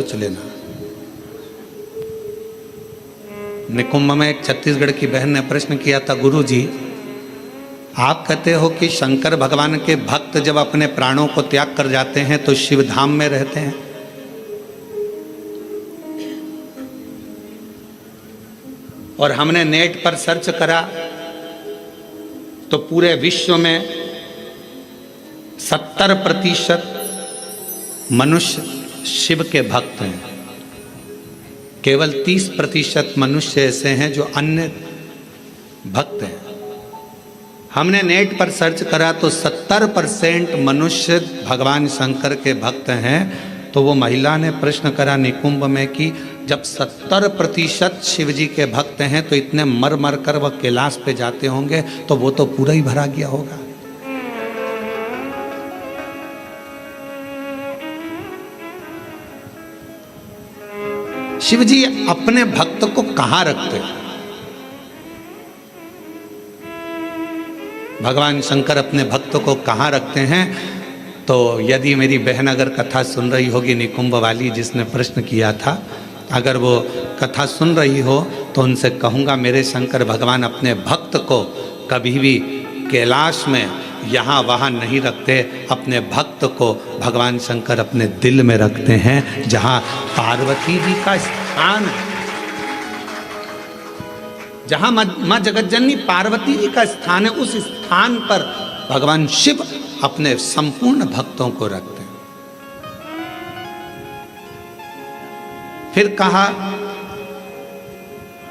सोच लेना। निकुंभ में एक छत्तीसगढ़ की बहन ने प्रश्न किया था, गुरु जी आप कहते हो कि शंकर भगवान के भक्त जब अपने प्राणों को त्याग कर जाते हैं तो शिव धाम में रहते हैं, और हमने नेट पर सर्च करा तो पूरे विश्व में 70% मनुष्य शिव के भक्त हैं, केवल 30% मनुष्य ऐसे हैं जो अन्य भक्त हैं। हमने नेट पर सर्च करा तो 70% मनुष्य भगवान शंकर के भक्त हैं। तो वो महिला ने प्रश्न करा निकुंभ में कि जब 70% शिव जी के भक्त हैं तो इतने मर मर कर वह कैलाश पे जाते होंगे तो वो तो पूरा ही भरा गया होगा। शिव जी अपने भक्त को कहां रखते हैं? भगवान शंकर अपने भक्त को कहां रखते हैं? तो यदि मेरी बहन अगर कथा सुन रही होगी, निकुंभ वाली जिसने प्रश्न किया था, अगर वो कथा सुन रही हो तो उनसे कहूँगा मेरे शंकर भगवान अपने भक्त को कभी भी कैलाश में यहाँ वहाँ नहीं रखते। अपने भक्त को भगवान शंकर अपने दिल में रखते हैं, जहाँ पार्वती जी का स्थान है, जहाँ माँ जगतजननी पार्वती जी का स्थान है, उस स्थान पर भगवान शिव अपने संपूर्ण भक्तों को रखते हैं। फिर कहा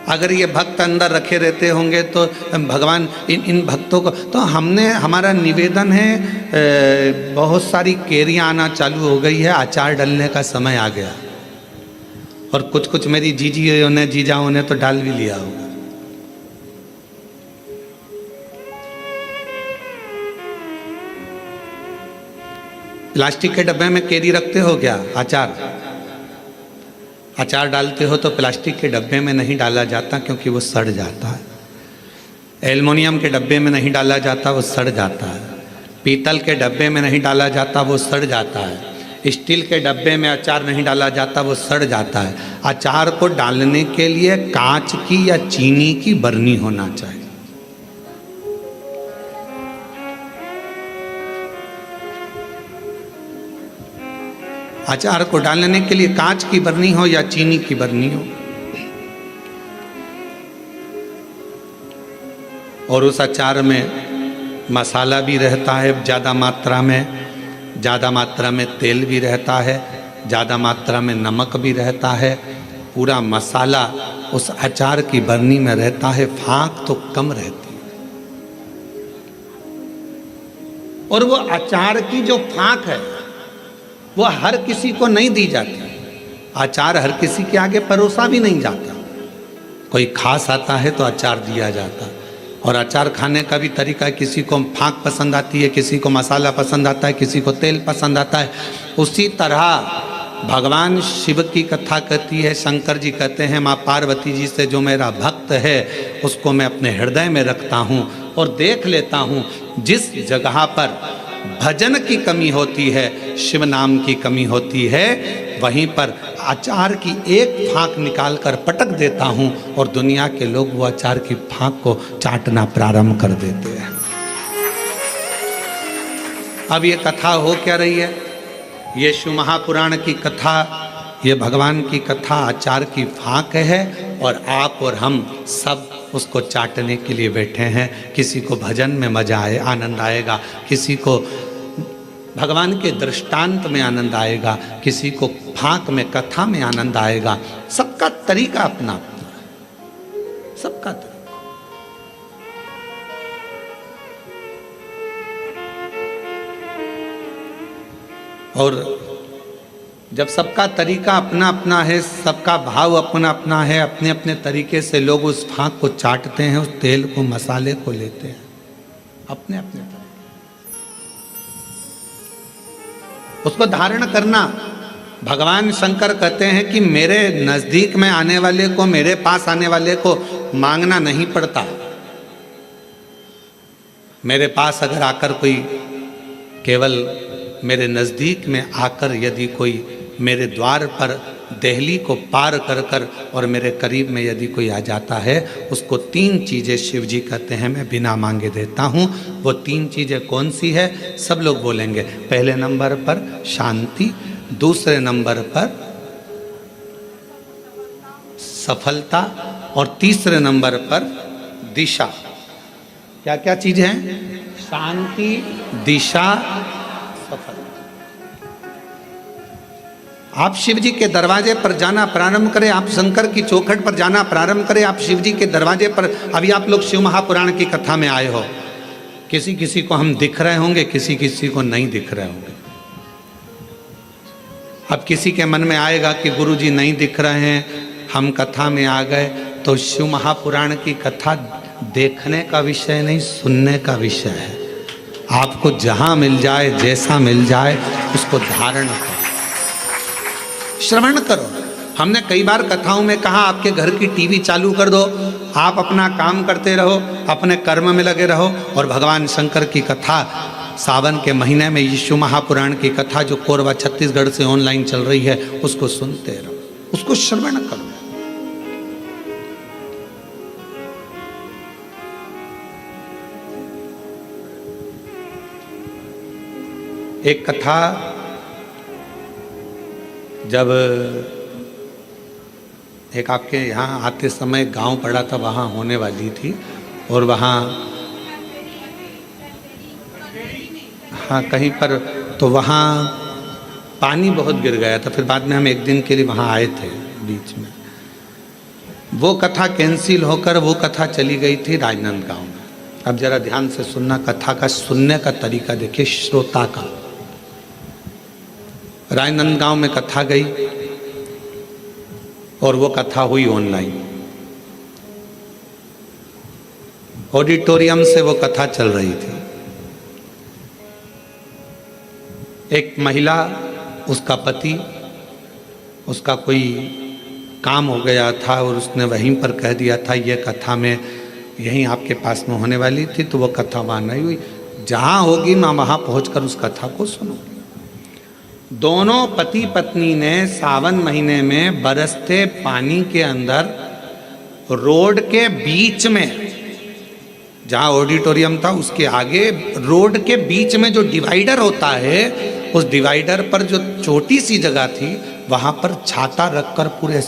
अगर ये भक्त अंदर रखे रहते होंगे तो भगवान इन भक्तों को, तो हमारा निवेदन है, बहुत सारी केरियां आना चालू हो गई है, अचार डालने का समय आ गया, और कुछ मेरी जीजियों ने जीजाओं ने तो डाल भी लिया होगा। प्लास्टिक के डब्बे में केरी रखते हो क्या? अचार डालते हो तो प्लास्टिक के डब्बे में नहीं डाला जाता क्योंकि वो सड़ जाता है। एल्युमिनियम के डब्बे में नहीं डाला जाता, वो सड़ जाता है। पीतल के डब्बे में नहीं डाला जाता, वो सड़ जाता है। स्टील के डब्बे में अचार नहीं डाला जाता, वो सड़ जाता है। अचार को डालने के लिए कांच की या चीनी की बरनी होना चाहिए। अचार को डालने के लिए कांच की बरनी हो या चीनी की बरनी हो, और उस अचार में मसाला भी रहता है ज़्यादा मात्रा में तेल भी रहता है, ज़्यादा मात्रा में नमक भी रहता है। पूरा मसाला उस अचार की बरनी में रहता है, फाँक तो कम रहती है। और वो अचार की जो फाँक है वो हर किसी को नहीं दी जाती। अचार हर किसी के आगे परोसा भी नहीं जाता। कोई खास आता है तो अचार दिया जाता, और अचार खाने का भी तरीका, किसी को फाँक पसंद आती है, किसी को मसाला पसंद आता है, किसी को तेल पसंद आता है। उसी तरह भगवान शिव की कथा कहती है, शंकर जी कहते हैं माँ पार्वती जी से जो मेरा भक्त है उसको मैं अपने हृदय में रखता हूँ और देख लेता हूँ जिस जगह पर भजन की कमी होती है, शिव नाम की कमी होती है, वहीं पर अचार की एक फाँक निकाल कर पटक देता हूँ और दुनिया के लोग वो अचार की फाँक को चाटना प्रारंभ कर देते हैं। अब ये कथा हो क्या रही है? ये शिव महापुराण की कथा, ये भगवान की कथा अचार की फाँक है, और आप और हम सब उसको चाटने के लिए बैठे हैं। किसी को भजन में मजा आए, आनंद आएगा, किसी को भगवान के दृष्टांत में आनंद आएगा, किसी को फाँक में, कथा में आनंद आएगा। सबका तरीका अपना अपना है, सबका तरीका। और जब सबका तरीका अपना अपना है, सबका भाव अपना अपना है, अपने अपने तरीके से लोग उस फाँक को चाटते हैं, उस तेल को, मसाले को लेते हैं अपने अपने तरीके। उसको धारण करना, भगवान शंकर कहते हैं कि मेरे नज़दीक में आने वाले को, मेरे पास आने वाले को मांगना नहीं पड़ता। मेरे पास अगर आकर कोई, केवल मेरे नज़दीक में आकर यदि कोई मेरे द्वार पर देहली को पार कर कर और मेरे करीब में यदि कोई आ जाता है, उसको 3 चीज़ें शिव जी कहते हैं मैं बिना मांगे देता हूँ। वो 3 चीज़ें कौन सी है? सब लोग बोलेंगे। पहले नंबर पर शांति, दूसरे नंबर पर सफलता और तीसरे नंबर पर दिशा। क्या क्या चीज़ है? शांति, दिशा, सफलता। आप शिव जी के दरवाजे पर जाना प्रारंभ करें, आप शंकर की चौखट पर जाना प्रारंभ करें, आप शिव जी के दरवाजे पर। अभी आप लोग शिव महापुराण की कथा में आए हो, किसी किसी को हम दिख रहे होंगे, किसी किसी को नहीं दिख रहे होंगे। अब किसी के मन में आएगा कि गुरुजी नहीं दिख रहे हैं, हम कथा में आ गए, तो शिव महापुराण की कथा देखने का विषय नहीं, सुनने का विषय है। आपको जहां मिल जाए, जैसा मिल जाए, उसको धारण करो, श्रवण करो। हमने कई बार कथाओं में कहा आपके घर की टीवी चालू कर दो, आप अपना काम करते रहो, अपने कर्म में लगे रहो, और भगवान शंकर की कथा सावन के महीने में यीशु महापुराण की कथा जो कोरबा छत्तीसगढ़ से ऑनलाइन चल रही है, उसको सुनते रहो, उसको श्रवण करो। एक कथा जब एक आपके यहाँ आते समय गांव पड़ा था, वहाँ होने वाली थी, और वहाँ हाँ कहीं पर, तो वहाँ पानी बहुत गिर गया था। फिर बाद में हम एक दिन के लिए वहाँ आए थे, बीच में वो कथा कैंसिल होकर वो कथा चली गई थी राजनांदगांव में। अब जरा ध्यान से सुनना, कथा का सुनने का तरीका देखिए श्रोता का। राजनांदगांव में कथा गई और वो कथा हुई ऑनलाइन, ऑडिटोरियम से वो कथा चल रही थी। एक महिला, उसका पति, उसका कोई काम हो गया था और उसने वहीं पर कह दिया था ये कथा में यहीं आपके पास में होने वाली थी, तो वो कथा वहाँ नहीं हुई। जहाँ होगी मैं वहाँ पहुँचकर उस कथा को सुनूंगी। दोनों पति पत्नी ने सावन महीने में बरसते पानी के अंदर रोड के बीच में, जहाँ ऑडिटोरियम था उसके आगे रोड के बीच में जो डिवाइडर होता है, उस डिवाइडर पर जो छोटी सी जगह थी, वहाँ पर छाता रखकर पूरे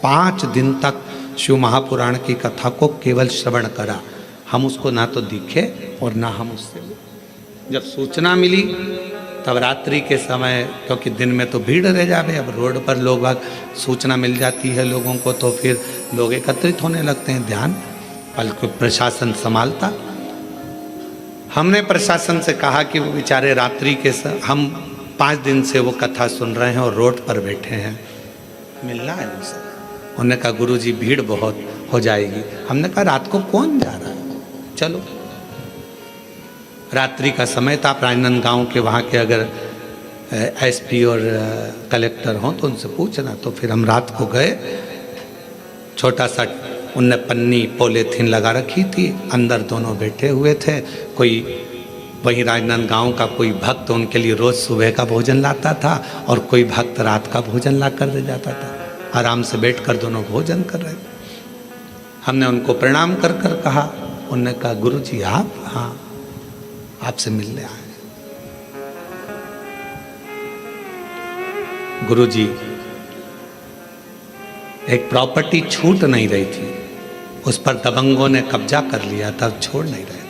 5 दिन तक शिव महापुराण की कथा को केवल श्रवण करा। हम उसको ना तो दिखे और ना हम उससे, जब सूचना मिली तब रात्रि के समय, क्योंकि दिन में तो भीड़ रह जावे, अब रोड पर लोग सूचना मिल जाती है लोगों को, तो फिर लोग एकत्रित होने लगते हैं, ध्यान बल्कि प्रशासन संभालता। हमने प्रशासन से कहा कि वो बेचारे रात्रि के हम 5 दिन से वो कथा सुन रहे हैं और रोड पर बैठे हैं, मिलना है उनसे। उन्होंने कहा गुरुजी भीड़ बहुत हो जाएगी। हमने कहा रात को कौन जा रहा है, चलो। रात्रि का समय था, राजनांदगांव के वहाँ के अगर एसपी और कलेक्टर हों तो उनसे पूछना। तो फिर हम रात को गए, छोटा सा उनने पन्नी पॉलीथीन लगा रखी थी, अंदर दोनों बैठे हुए थे। कोई वहीं राजनांदगांव का कोई भक्त उनके लिए रोज़ सुबह का भोजन लाता था और कोई भक्त रात का भोजन ला कर दे जाता था। आराम से बैठकर दोनों भोजन कर रहे थे। हमने उनको प्रणाम कर कर कहा, उनने कहा गुरुजी आप? हाँ, आपसे मिलने आए। गुरुजी एक प्रॉपर्टी छूट नहीं रही थी, उस पर दबंगों ने कब्जा कर लिया था, छोड़ नहीं रहे थे।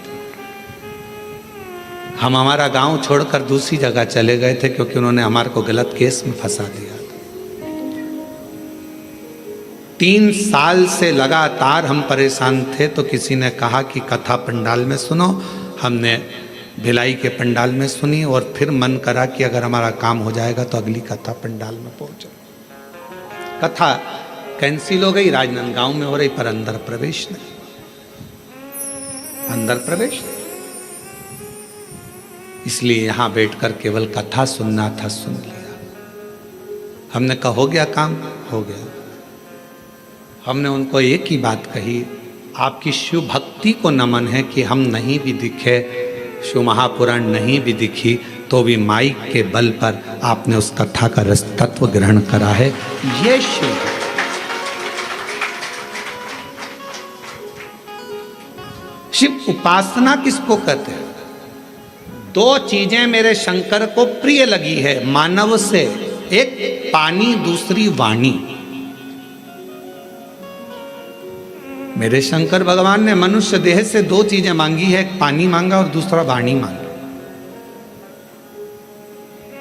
हम हमारा गांव छोड़कर दूसरी जगह चले गए थे क्योंकि उन्होंने हमारे को गलत केस में फंसा दिया था। 3 साल से लगातार हम परेशान थे, तो किसी ने कहा कि कथा पंडाल में सुनो। हमने भिलाई के पंडाल में सुनी और फिर मन करा कि अगर हमारा काम हो जाएगा तो अगली कथा पंडाल में पहुंचो। कथा कैंसिल हो गई, राजनांदगांव में हो रही, पर अंदर प्रवेश नहीं, अंदर प्रवेश नहीं। इसलिए यहां बैठकर केवल कथा सुनना था, सुन लिया। हमने कहा हो गया काम, हो गया। हमने उनको एक ही बात कही, आपकी शिव भक्ति को नमन है कि हम नहीं भी दिखे, शिव महापुराण नहीं भी दिखी, तो भी माइक के बल पर आपने उस कथा का रस तत्व ग्रहण करा है। ये शिव है। शिव उपासना किसको कहते हैं? दो चीजें मेरे शंकर को प्रिय लगी है मानव से, एक पानी, दूसरी वाणी। मेरे शंकर भगवान ने मनुष्य देह से दो चीजें मांगी है, एक पानी मांगा और दूसरा वाणी मांगी।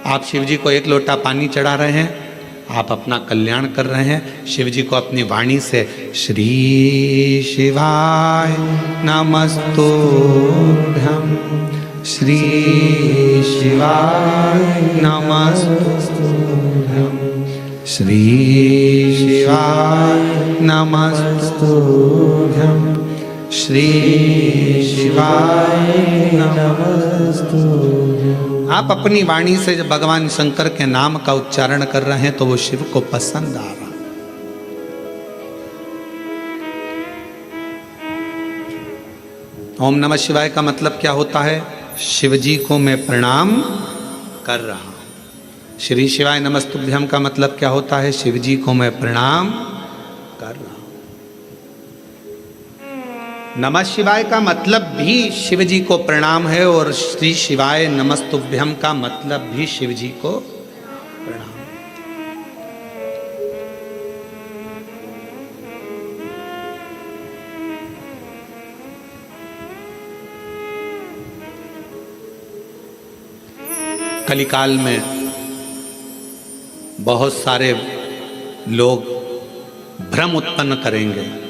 आप शिव जी को एक लोटा पानी चढ़ा रहे हैं, आप अपना कल्याण कर रहे हैं। शिव जी को अपनी वाणी से श्री शिवाय नमस्तुभ्यं, श्री शिवाय नमस्तुभ्यं, श्री शिवाय नमस्तुभ्यं, श्री शिवाय नमस्तुभ्यं। आप अपनी वाणी से जब भगवान शंकर के नाम का उच्चारण कर रहे हैं तो वो शिव को पसंद आ रहा। ओम नमः शिवाय का मतलब क्या होता है? शिव जी को मैं प्रणाम कर रहा हूं। श्री शिवाय नमस्तुभ्यं का मतलब क्या होता है? शिव जी को मैं प्रणाम कर रहा हूं। नमः शिवाय का मतलब भी शिव जी को प्रणाम है और श्री शिवाय नमस्तुभ्यं का मतलब भी शिव जी को प्रणाम। कलिकाल में बहुत सारे लोग भ्रम उत्पन्न करेंगे।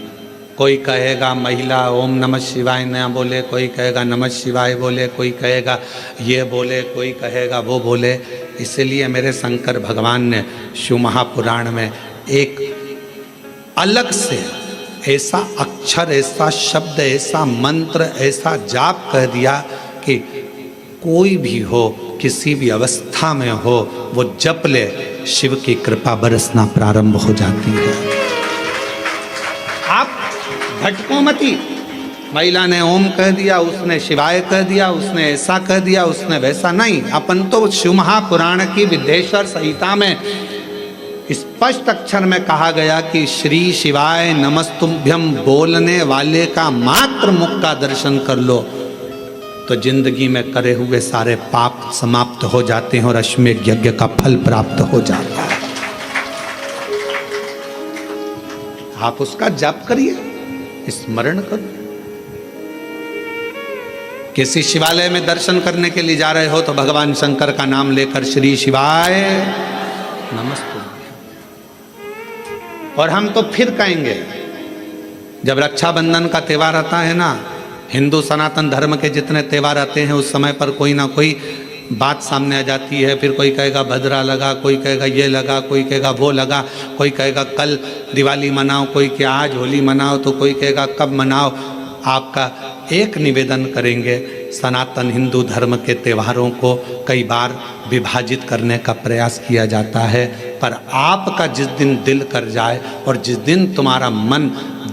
कोई कहेगा महिला ओम नमः शिवाय न बोले, कोई कहेगा नमः शिवाय बोले, कोई कहेगा ये बोले, कोई कहेगा वो बोले। इसलिए मेरे शंकर भगवान ने शिव महापुराण में एक अलग से ऐसा अक्षर, ऐसा शब्द, ऐसा मंत्र, ऐसा जाप कह दिया कि कोई भी हो, किसी भी अवस्था में हो, वो जप ले, शिव की कृपा बरसना प्रारंभ हो जाती है। आप भटको मती। महिला ने ओम कह दिया, उसने शिवाय कह दिया, उसने ऐसा कह दिया, उसने वैसा नहीं। अपन तो शिव महापुराण की विद्येश्वर संहिता में स्पष्ट अक्षर में कहा गया कि श्री शिवाय नमस्तुभ्यं बोलने वाले का मात्र मुख का दर्शन कर लो तो जिंदगी में करे हुए सारे पाप समाप्त हो जाते हैं और अश्वमेध यज्ञ का फल प्राप्त हो जाता है। आप उसका जाप करिए, स्मरण करो। किसी शिवालय में दर्शन करने के लिए जा रहे हो तो भगवान शंकर का नाम लेकर श्री शिवाय नमस्तुभ्यं। और हम तो फिर कहेंगे, जब रक्षाबंधन का त्यौहार आता है ना, हिंदू सनातन धर्म के जितने त्यौहार आते हैं उस समय पर कोई ना कोई बात सामने आ जाती है। फिर कोई कहेगा भद्रा लगा, कोई कहेगा ये लगा, कोई कहेगा वो लगा, कोई कहेगा कल दिवाली मनाओ, कोई क्या आज होली मनाओ, तो कोई कहेगा कब मनाओ। आपका एक निवेदन करेंगे, सनातन हिंदू धर्म के त्योहारों को कई बार विभाजित करने का प्रयास किया जाता है, पर आपका जिस दिन दिल कर जाए और जिस दिन तुम्हारा मन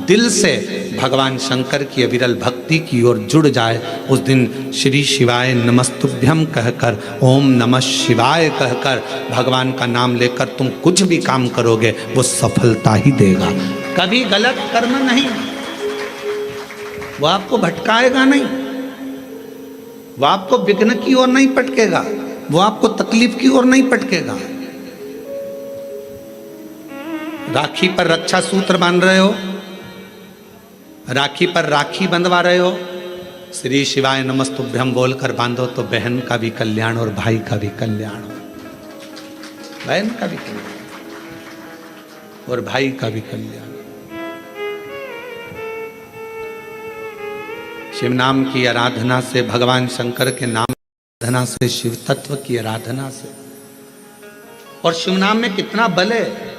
दिल से भगवान शंकर की अविरल भक्ति की ओर जुड़ जाए, उस दिन श्री शिवाय नमस्तुभ्यं कहकर, ओम नमः शिवाय कहकर भगवान का नाम लेकर तुम कुछ भी काम करोगे वो सफलता ही देगा। कभी गलत कर्म नहीं, वो आपको भटकाएगा नहीं, वो आपको विघ्न की ओर नहीं पटकेगा, वो आपको तकलीफ की ओर नहीं पटकेगा। राखी पर रक्षा सूत्र बांध रहे हो, राखी पर राखी बंधवा रहे हो, श्री शिवाय नमस्तुभ्यं बोलकर बांधो तो बहन का भी कल्याण और भाई का भी कल्याण हो, बहन का भी कल्याण और भाई का भी कल्याण। शिव नाम की आराधना से, भगवान शंकर के नाम की आराधना से, शिव तत्व की आराधना से, और शिव नाम में कितना बल है,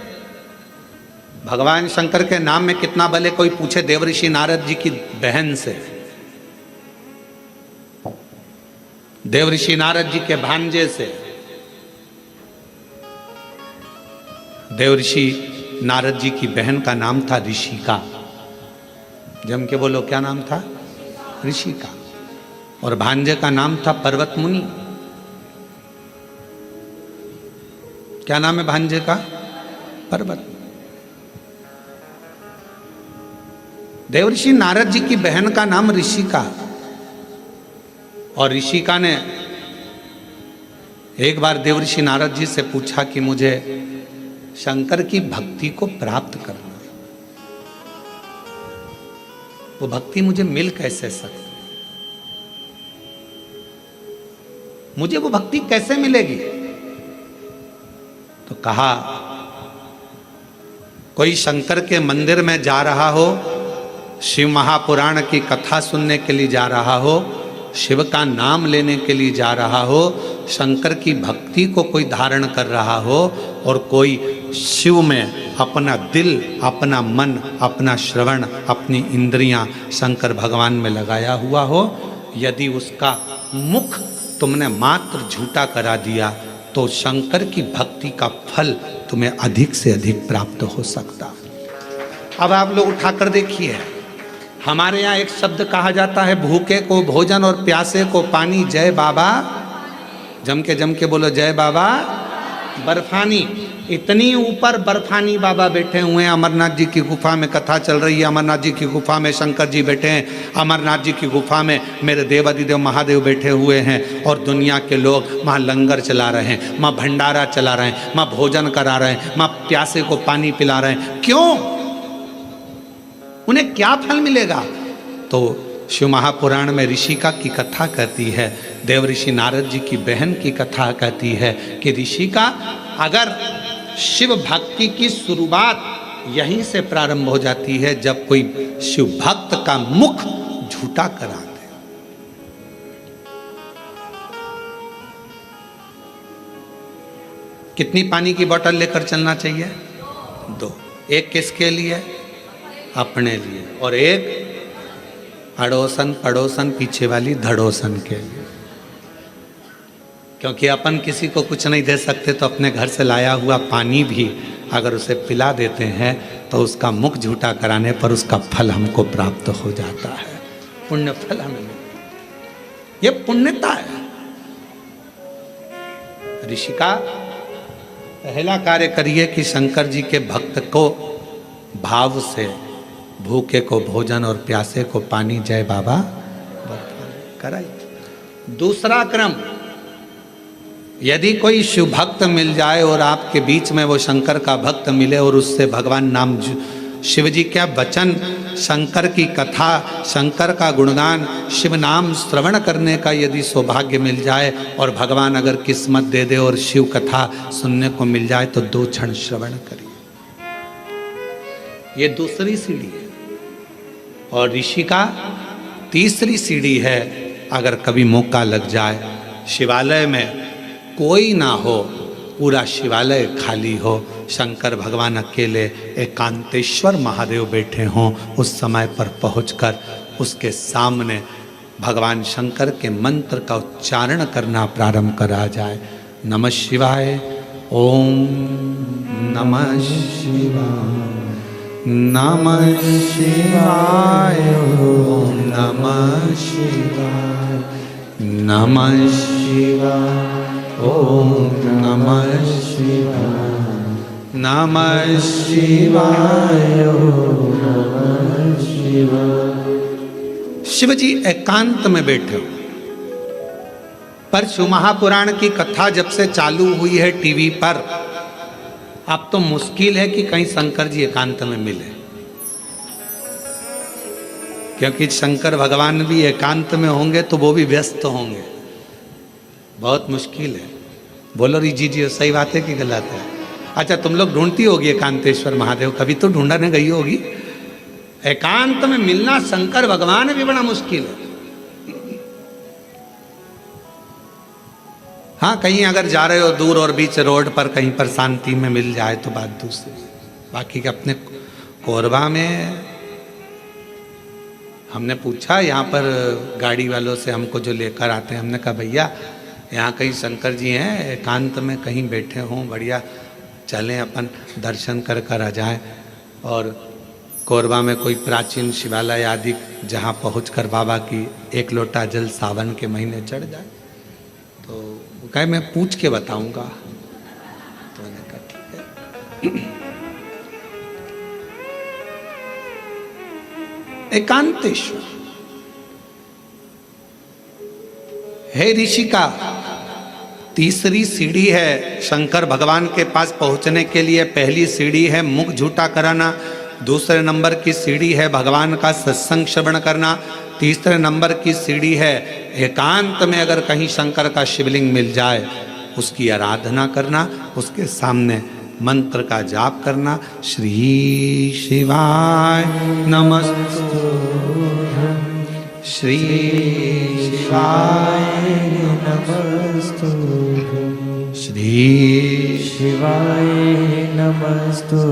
भगवान शंकर के नाम में कितना बल है। कोई पूछे देवऋषि नारद जी की बहन से, देवऋषि नारद जी के भांजे से। देवऋषि नारद जी की बहन का नाम था ऋषिका। जम के बोलो, क्या नाम था? ऋषिका। और भांजे का नाम था पर्वत मुनि। क्या नाम है भांजे का? पर्वत। देवर्षि नारद जी की बहन का नाम ऋषिका, और ऋषिका ने एक बार देवर्षि नारद जी से पूछा कि मुझे शंकर की भक्ति को प्राप्त करना, वो भक्ति मुझे मिल कैसे सकती, मुझे वो भक्ति कैसे मिलेगी? तो कहा, कोई शंकर के मंदिर में जा रहा हो, शिव महापुराण की कथा सुनने के लिए जा रहा हो, शिव का नाम लेने के लिए जा रहा हो, शंकर की भक्ति को कोई धारण कर रहा हो, और कोई शिव में अपना दिल, अपना मन, अपना श्रवण, अपनी इंद्रियां शंकर भगवान में लगाया हुआ हो, यदि उसका मुख तुमने मात्र झूठा करा दिया तो शंकर की भक्ति का फल तुम्हें अधिक से अधिक प्राप्त हो सकता। अब आप लोग उठाकर देखिए, हमारे यहाँ एक शब्द कहा जाता है, भूखे को भोजन और प्यासे को पानी, जय बाबा। जम के बोलो, जय बाबा बर्फानी। इतनी ऊपर बर्फानी बाबा बैठे हुए हैं। अमरनाथ जी की गुफा में कथा चल रही है, अमरनाथ जी की गुफा में शंकर जी बैठे हैं, अमरनाथ जी की गुफा में मेरे देवादिदेव महादेव बैठे हुए हैं, और दुनिया के लोग वहाँ लंगर चला रहे हैं, वहाँ भंडारा चला रहे हैं, वहाँ भोजन करा रहे हैं, वहाँ प्यासे को पानी पिला रहे हैं। क्यों? उन्हें क्या फल मिलेगा? तो शिव महापुराण में ऋषिका की कथा कहती है, देवऋषि नारद जी की बहन की कथा कहती है कि ऋषिका, अगर शिव भक्ति की शुरुआत यहीं से प्रारंभ हो जाती है जब कोई शिव भक्त का मुख झूठा करा दे। कितनी पानी की बोतल लेकर चलना चाहिए? 2। एक किसके लिए? अपने लिए, और एक अड़ोसन पड़ोसन पीछे वाली धड़ोसन के लिए। क्योंकि अपन किसी को कुछ नहीं दे सकते, तो अपने घर से लाया हुआ पानी भी अगर उसे पिला देते हैं तो उसका मुख झूठा कराने पर उसका फल हमको प्राप्त हो जाता है, पुण्य फल हमें मिलता है। ये पुण्यता है। ऋषिका, पहला कार्य करिए कि शंकर जी के भक्त को भाव से, भूखे को भोजन और प्यासे को पानी, जय बाबा कराइए। दूसरा क्रम, यदि कोई शिव भक्त मिल जाए और आपके बीच में वो शंकर का भक्त मिले और उससे भगवान नाम, शिव जी क्या वचन, शंकर की कथा, शंकर का गुणगान, शिव नाम श्रवण करने का यदि सौभाग्य मिल जाए, और भगवान अगर किस्मत दे दे और शिव कथा सुनने को मिल जाए, तो 2 क्षण श्रवण करिए। ये दूसरी सीढ़ी है। और ऋषि का तीसरी सीढ़ी है, अगर कभी मौका लग जाए, शिवालय में कोई ना हो, पूरा शिवालय खाली हो, शंकर भगवान अकेले एकांतेश्वर महादेव बैठे हों, उस समय पर पहुंचकर उसके सामने भगवान शंकर के मंत्र का उच्चारण करना प्रारंभ करा जाए। नमः शिवाय, ओम नमः शिवाय, नमः शिवाय, ओम नमः शिवाय, नमः शिवाय, ओम नमः शिवाय, नमः शिवाय, ओम नमः शिवाय। शिव जी एकांत में बैठे हो, पर शिव महापुराण की कथा जब से चालू हुई है टीवी पर, अब तो मुश्किल है कि कहीं शंकर जी एकांत में मिले, क्योंकि शंकर भगवान भी एकांत में होंगे तो वो भी व्यस्त होंगे, बहुत मुश्किल है। बोलो जी सही बात है कि गलत है? अच्छा, तुम लोग ढूंढती होगी एकांतेश्वर महादेव, कभी तो ढूंढने गई होगी। एकांत में मिलना शंकर भगवान भी बड़ा मुश्किल है। हाँ, कहीं अगर जा रहे हो दूर और बीच रोड पर कहीं पर शांति में मिल जाए तो बात दूसरी। बाकी के अपने कोरबा में हमने पूछा, यहाँ पर गाड़ी वालों से हमको जो लेकर आते हैं, हमने कहा भैया यहाँ कहीं शंकर जी हैं, एकांत में कहीं बैठे हों, बढ़िया चलें अपन दर्शन कर कर आ जाएं, और कोरबा में कोई प्राचीन शिवालय आदि जहाँ पहुंचकर बाबा की 1 लोटा जल सावन के महीने चढ़ जाए। तो वो कहे मैं पूछ के बताऊंगा। तो एकांतेश्वर। हे ऋषिका, तीसरी सीढ़ी है शंकर भगवान के पास पहुंचने के लिए। पहली सीढ़ी है मुख झूठा कराना, दूसरे नंबर की सीढ़ी है भगवान का सत्संग श्रवण करना, तीसरे नंबर की सीढ़ी है एकांत में अगर कहीं शंकर का शिवलिंग मिल जाए उसकी आराधना करना, उसके सामने मंत्र का जाप करना। श्री शिवाय नमस्तु, श्री शिवाय नमस्तु, श्री शिवाय नमस्तु,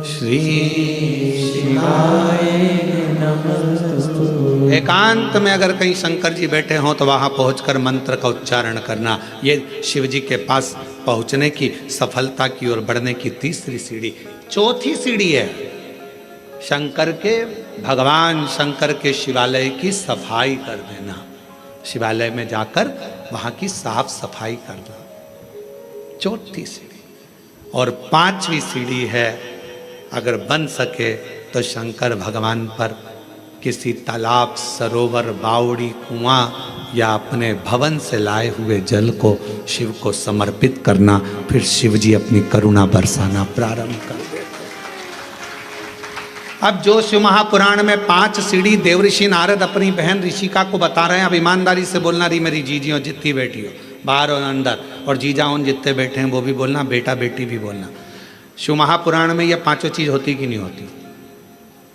श्री शिवाय नमस्तु। एकांत में अगर कहीं शंकर जी बैठे हों तो वहां पहुंचकर मंत्र का उच्चारण करना। ये शिव जी के पास पहुंचने की, सफलता की ओर बढ़ने की तीसरी सीढ़ी। चौथी सीढ़ी है शंकर के, भगवान शंकर के शिवालय की सफाई कर देना। शिवालय में जाकर वहां की साफ सफाई करना, चौथी सीढ़ी। और पांचवी सीढ़ी है, अगर बन सके तो शंकर भगवान पर किसी तालाब, सरोवर, बावड़ी, कुआं या अपने भवन से लाए हुए जल को शिव को समर्पित करना। फिर शिव जी अपनी करुणा बरसाना प्रारंभ कर देते। अब जो शिव महापुराण में 5 सीढ़ी देवऋषि नारद अपनी बहन ऋषिका को बता रहे हैं, अब ईमानदारी से बोलना रही मेरी जीजी हो, जितनी बेटी हो, बाहर और अंदर, और जीजा उन जितने बैठे हैं वो भी बोलना, बेटा बेटी भी बोलना। शिव महापुराण में ये पांचों चीज होती कि नहीं होती?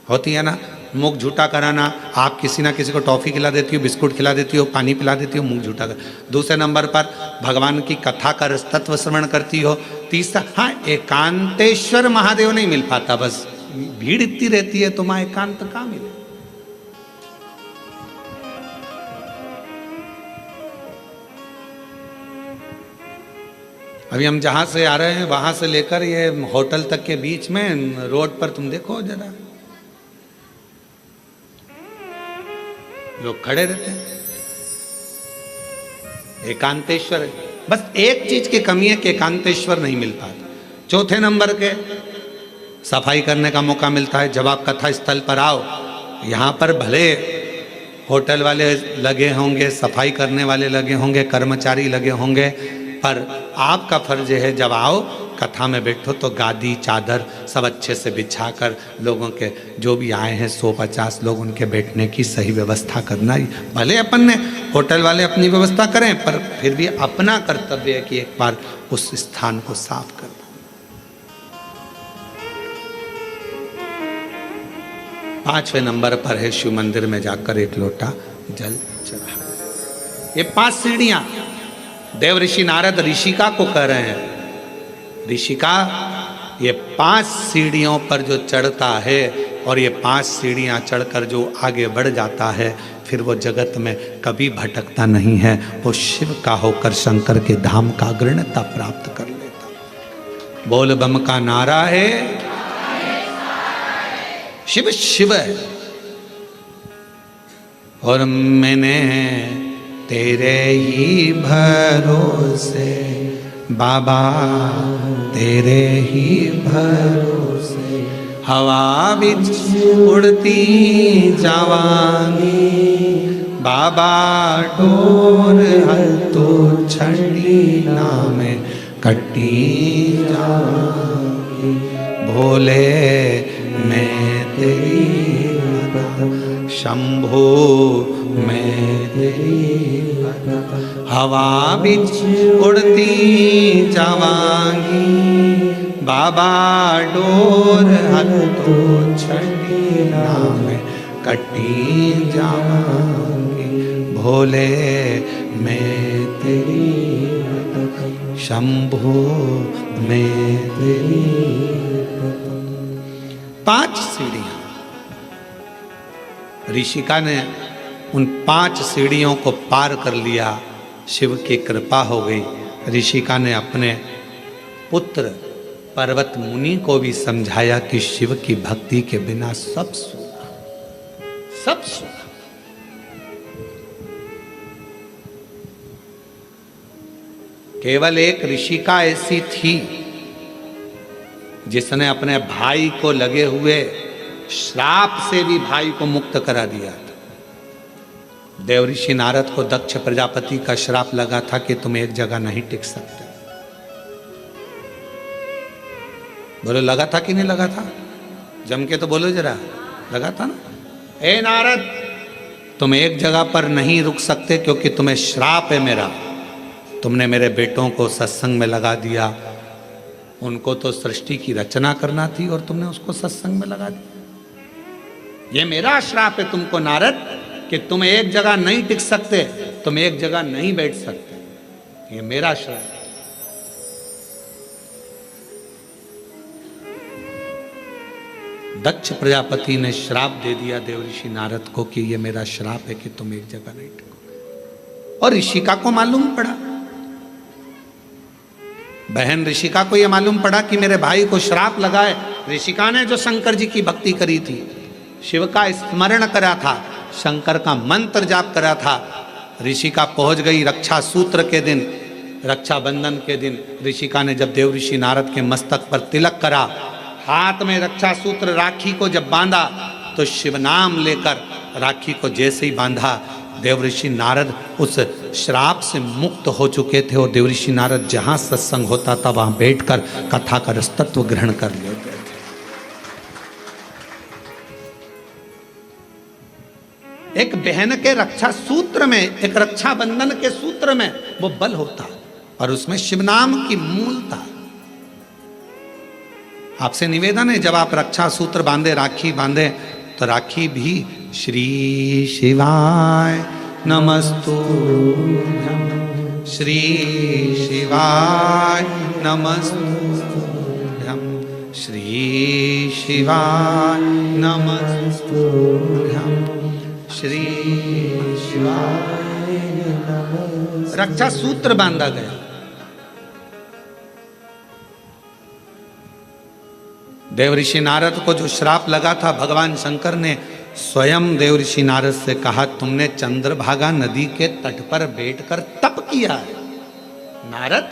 होती है ना। मुख झूठा कराना, आप किसी ना किसी को टॉफी खिला देती हो, बिस्कुट खिला देती हो, पानी पिला देती हो, मुख झूठा कर। दूसरे नंबर पर भगवान की कथा का तत्व श्रवण करती हो। तीसरा, हाँ, एकांतेश्वर महादेव नहीं मिल पाता, बस भीड़ इतनी रहती है तो मां एकांत कहाँ मिले। अभी हम जहां से आ रहे हैं वहां से लेकर ये होटल तक के बीच में रोड पर तुम देखो जरा, लोग खड़े रहते हैं। एकांतेश्वर है। बस एक चीज की कमी है कि एकांतेश्वर नहीं मिल पाता। चौथे नंबर के सफाई करने का मौका मिलता है जब आप कथा स्थल पर आओ। यहाँ पर भले होटल वाले लगे होंगे, सफाई करने वाले लगे होंगे, कर्मचारी लगे होंगे, पर आपका फर्ज है जब आओ कथा में बैठो तो गादी चादर सब अच्छे से बिछाकर लोगों के, जो भी आए हैं 150 लोग, उनके बैठने की सही व्यवस्था करना। भले अपन ने होटल वाले अपनी व्यवस्था करें, पर फिर भी अपना कर्तव्य है कि एक बार उस स्थान को साफ कर दो। पांचवें नंबर पर है शिव मंदिर में जाकर एक लोटा जल चढ़ा। ये 5 सीढ़ियां देवऋषि नारद ऋषिका को कह रहे हैं, ऋषिका ये 5 सीढ़ियों पर जो चढ़ता है और ये 5 सीढ़ियां चढ़कर जो आगे बढ़ जाता है, फिर वो जगत में कभी भटकता नहीं है। वो शिव का होकर शंकर के धाम का अग्रणता प्राप्त कर लेता। बोल बम का नारा है, शिव शिव है। और मैंने तेरे ही भरोसे बाबा, तेरे ही भरोसे हवा बिच उड़ती जावांगी बाबा, डोर हल तो छड़ी नाम कटी जावांगी। भोले मैं तेरी शंभो मैं तेरी हवा बिच उड़ती जावांगी बाबा, डोर हल तो छड़ी नाम कटी जावांगी। भोले मैं तेरी शंभो मैं तेरी। 5 सीढ़ियां ऋषिका ने उन 5 सीढ़ियों को पार कर लिया। शिव की कृपा हो गई। ऋषिका ने अपने पुत्र पर्वत मुनि को भी समझाया कि शिव की भक्ति के बिना सब सूखा, सब सूखा। केवल एक ऋषिका ऐसी थी जिसने अपने भाई को लगे हुए श्राप से भी भाई को मुक्त करा दिया था। देवऋषि नारद को दक्ष प्रजापति का श्राप लगा था कि तुम एक जगह नहीं टिक सकते। बोलो लगा था कि नहीं लगा था? जम के तो बोलो जरा, लगा था ना? ए नारद, तुम एक जगह पर नहीं रुक सकते क्योंकि तुम्हें श्राप है मेरा। तुमने मेरे बेटों को सत्संग में लगा दिया। उनको तो सृष्टि की रचना करना थी और तुमने उसको सत्संग में लगा दिया। ये मेरा श्राप है तुमको नारद कि तुम एक जगह नहीं टिक सकते, तुम एक जगह नहीं बैठ सकते। ये मेरा श्राप है। दक्ष प्रजापति ने श्राप दे दिया देवऋषि नारद को कि ये मेरा श्राप है कि तुम एक जगह नहीं टिको। और ऋषिका को मालूम पड़ा, बहन ऋषिका को यह मालूम पड़ा कि मेरे भाई को श्राप लगा है। ऋषिका ने जो शंकर जी की भक्ति करी थी, शिव का स्मरण करा था, शंकर का मंत्र जाप करा था, ऋषिका पहुंच गई रक्षा सूत्र के दिन, रक्षाबंधन के दिन। ऋषिका ने जब देवऋषि नारद के मस्तक पर तिलक करा, हाथ में रक्षा सूत्र राखी को जब बांधा, तो शिव नाम लेकर राखी को जैसे ही बांधा, देवऋषि नारद उस श्राप से मुक्त हो चुके थे। और देवऋषि नारद जहां सत्संग होता था वहां बैठकर कथा का रसतत्व ग्रहण कर लेते थे। एक बहन के रक्षा सूत्र में, एक रक्षा बंधन के सूत्र में वो बल होता और उसमें शिव नाम की मूलता। आपसे निवेदन है, जब आप रक्षा सूत्र बांधे, राखी बांधे, तो राखी भी श्री शिवाय नमस्तुभ्यं, श्री शिवाय नमस्तुभ्यं, श्री शिवाय नमस्तुभ्यं, श्री शिवाय नमस्तुभ्यं। रक्षा सूत्र बांधा गया। देवऋषि नारद को जो श्राप लगा था, भगवान शंकर ने स्वयं देवऋषि नारद से कहा, तुमने चंद्रभागा नदी के तट पर बैठकर तप किया है। नारद,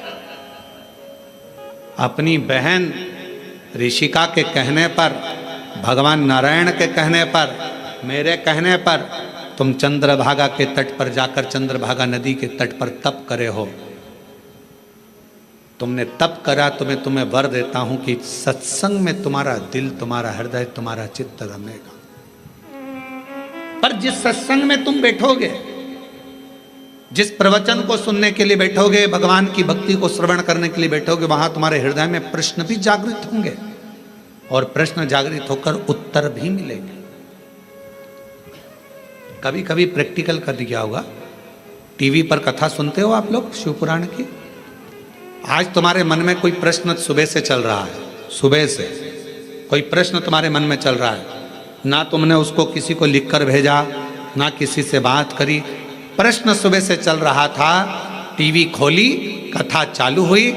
अपनी बहन ऋषिका के कहने पर, भगवान नारायण के कहने पर, मेरे कहने पर तुम चंद्रभागा के तट पर जाकर चंद्रभागा नदी के तट पर तप करे हो। तुमने तप करा तो मैं तुम्हें वर देता हूं कि सत्संग में तुम्हारा दिल, तुम्हारा हृदय, तुम्हारा चित्त रमेगा। पर जिस सत्संग में तुम बैठोगे, जिस प्रवचन को सुनने के लिए बैठोगे, भगवान की भक्ति को श्रवण करने के लिए बैठोगे, वहां तुम्हारे हृदय में प्रश्न भी जागृत होंगे और प्रश्न जागृत होकर उत्तर भी मिलेंगे। कभी कभी प्रैक्टिकल कर दिया होगा, टीवी पर कथा सुनते हो आप लोग शिवपुराण की। आज तुम्हारे मन में कोई प्रश्न सुबह से चल रहा है, सुबह से कोई प्रश्न तुम्हारे मन में चल रहा है, ना तुमने उसको किसी को लिखकर भेजा, ना किसी से बात करी, प्रश्न सुबह से चल रहा था। टीवी खोली, कथा चालू हुई,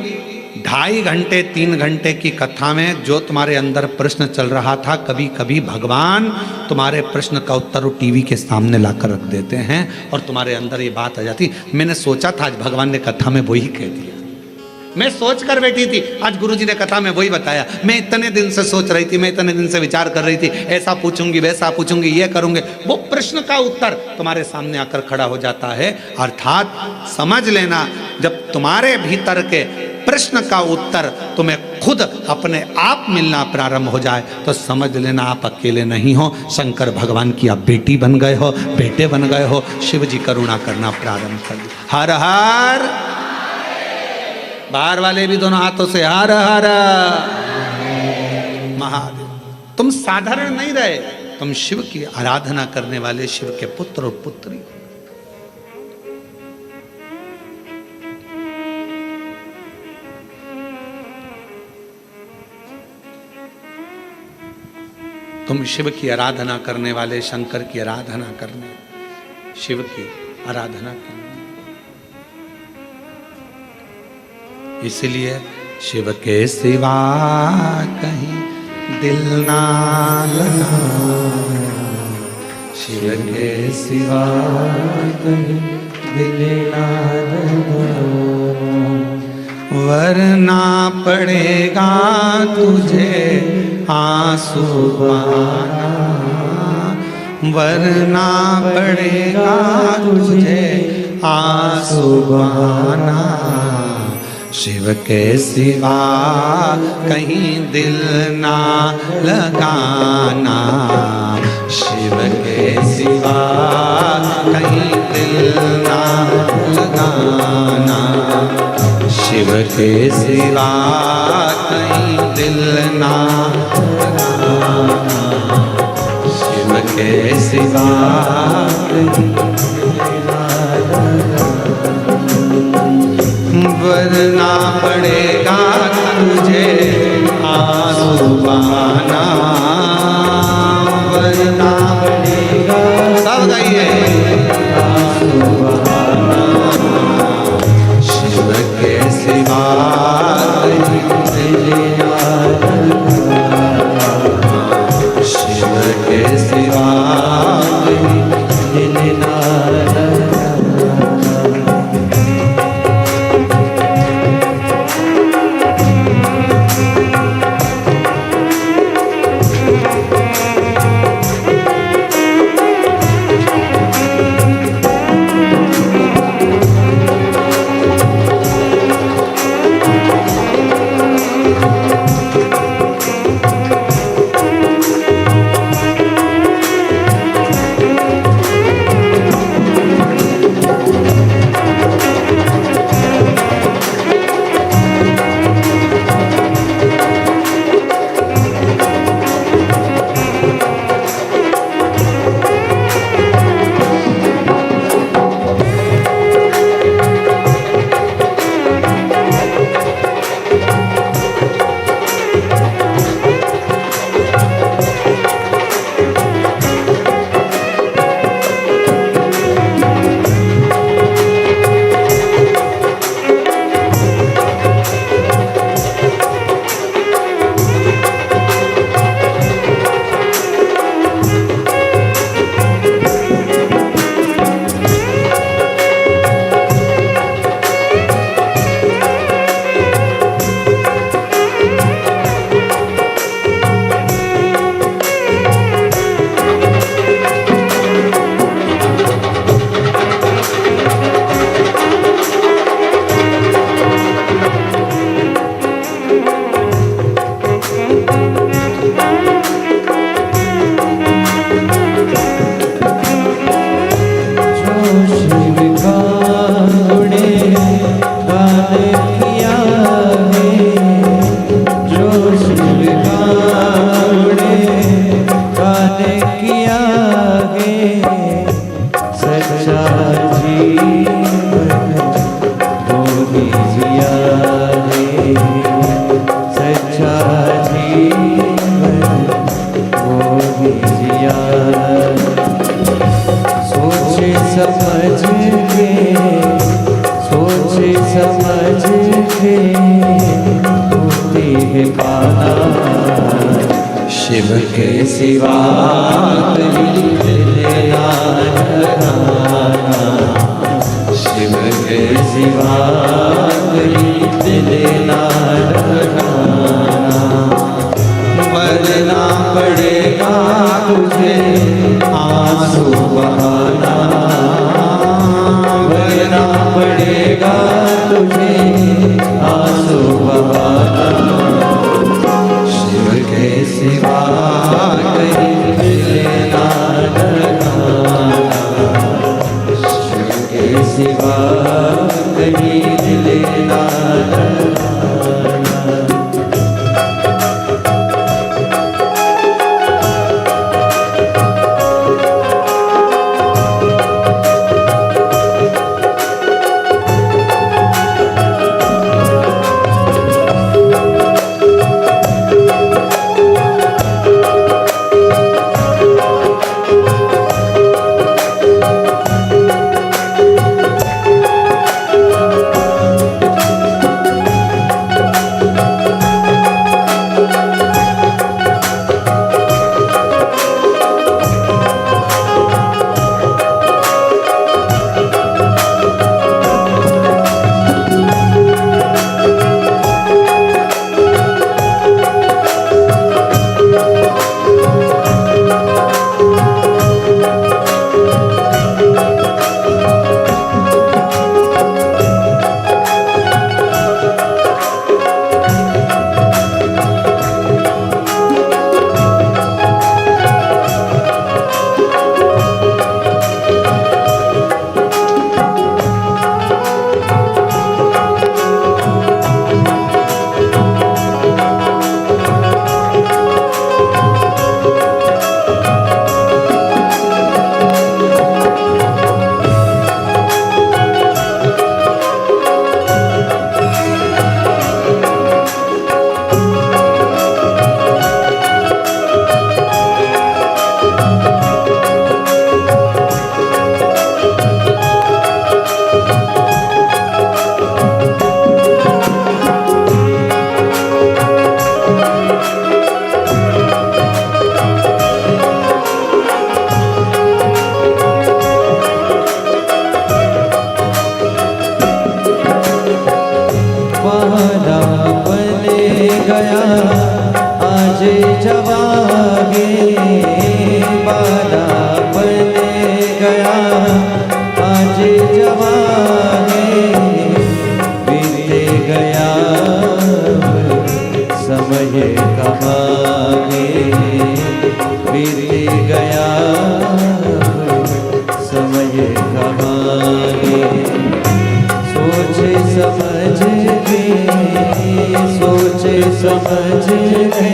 2.5 घंटे 3 घंटे की कथा में जो तुम्हारे अंदर प्रश्न चल रहा था, कभी कभी भगवान तुम्हारे प्रश्न का उत्तर वो टीवी के सामने लाकर रख देते हैं और तुम्हारे अंदर ये बात आ जाती, मैंने सोचा था आज भगवान ने कथा में वही कह दिया, मैं सोच कर बैठी थी आज गुरुजी ने कथा में वही बताया, मैं इतने दिन से सोच रही थी, मैं इतने दिन से विचार कर रही थी, ऐसा पूछूंगी, वैसा पूछूंगी, ये करूंगे। वो प्रश्न का उत्तर तुम्हारे सामने आकर खड़ा हो जाता है। अर्थात समझ लेना, जब तुम्हारे भीतर के प्रश्न का उत्तर तुम्हें खुद अपने आप मिलना प्रारंभ हो जाए तो समझ लेना आप अकेले नहीं हो, शंकर भगवान की आप बेटी बन गए हो, बेटे बन गए हो। शिव जी करुणा करना प्रारंभ कर दिया। हर हर, बाहर वाले भी दोनों हाथों से हर हर महादेव। तुम साधारण नहीं रहे, तुम शिव की आराधना करने वाले शिव के पुत्र और पुत्री। तुम शिव की आराधना करने वाले, शंकर की आराधना करने, शिव की आराधना करने। इसलिए शिव के सिवा कहीं दिल ना लगा, शिव के सिवा कहीं दिल ना लगा, वरना पड़ेगा तुझे आंसू बहाना, वरना पड़ेगा तुझे आंसू बहाना। शिव के सिवा कहीं दिल ना लगाना, शिव के सिवा कहीं दिल ना लगाना, शिव के सिवा कहीं दिल ना लगाना, शिव के सिवा कहीं वरना पड़ेगा तुझे आंसू बहाना, वरना पड़ेगा। सब गाइए। आंसू बहाना, शिव के सिवा शिव के सिवा दिल ना शिव के सिवा शिव के सिवा वरना पड़ेगा तुझे आंसू बहाना, वरना पड़ेगा तुझे आंसू बहाना, शिव के सिवा कहीं दिल ना लगाना, शिव के सिवा कहीं दिल ना लगाना। जवागे बाला बन गया, आज जवागे बीते गया समय कमागे, बीते गया समय कमागे। सोच समझ के, सोच समझ के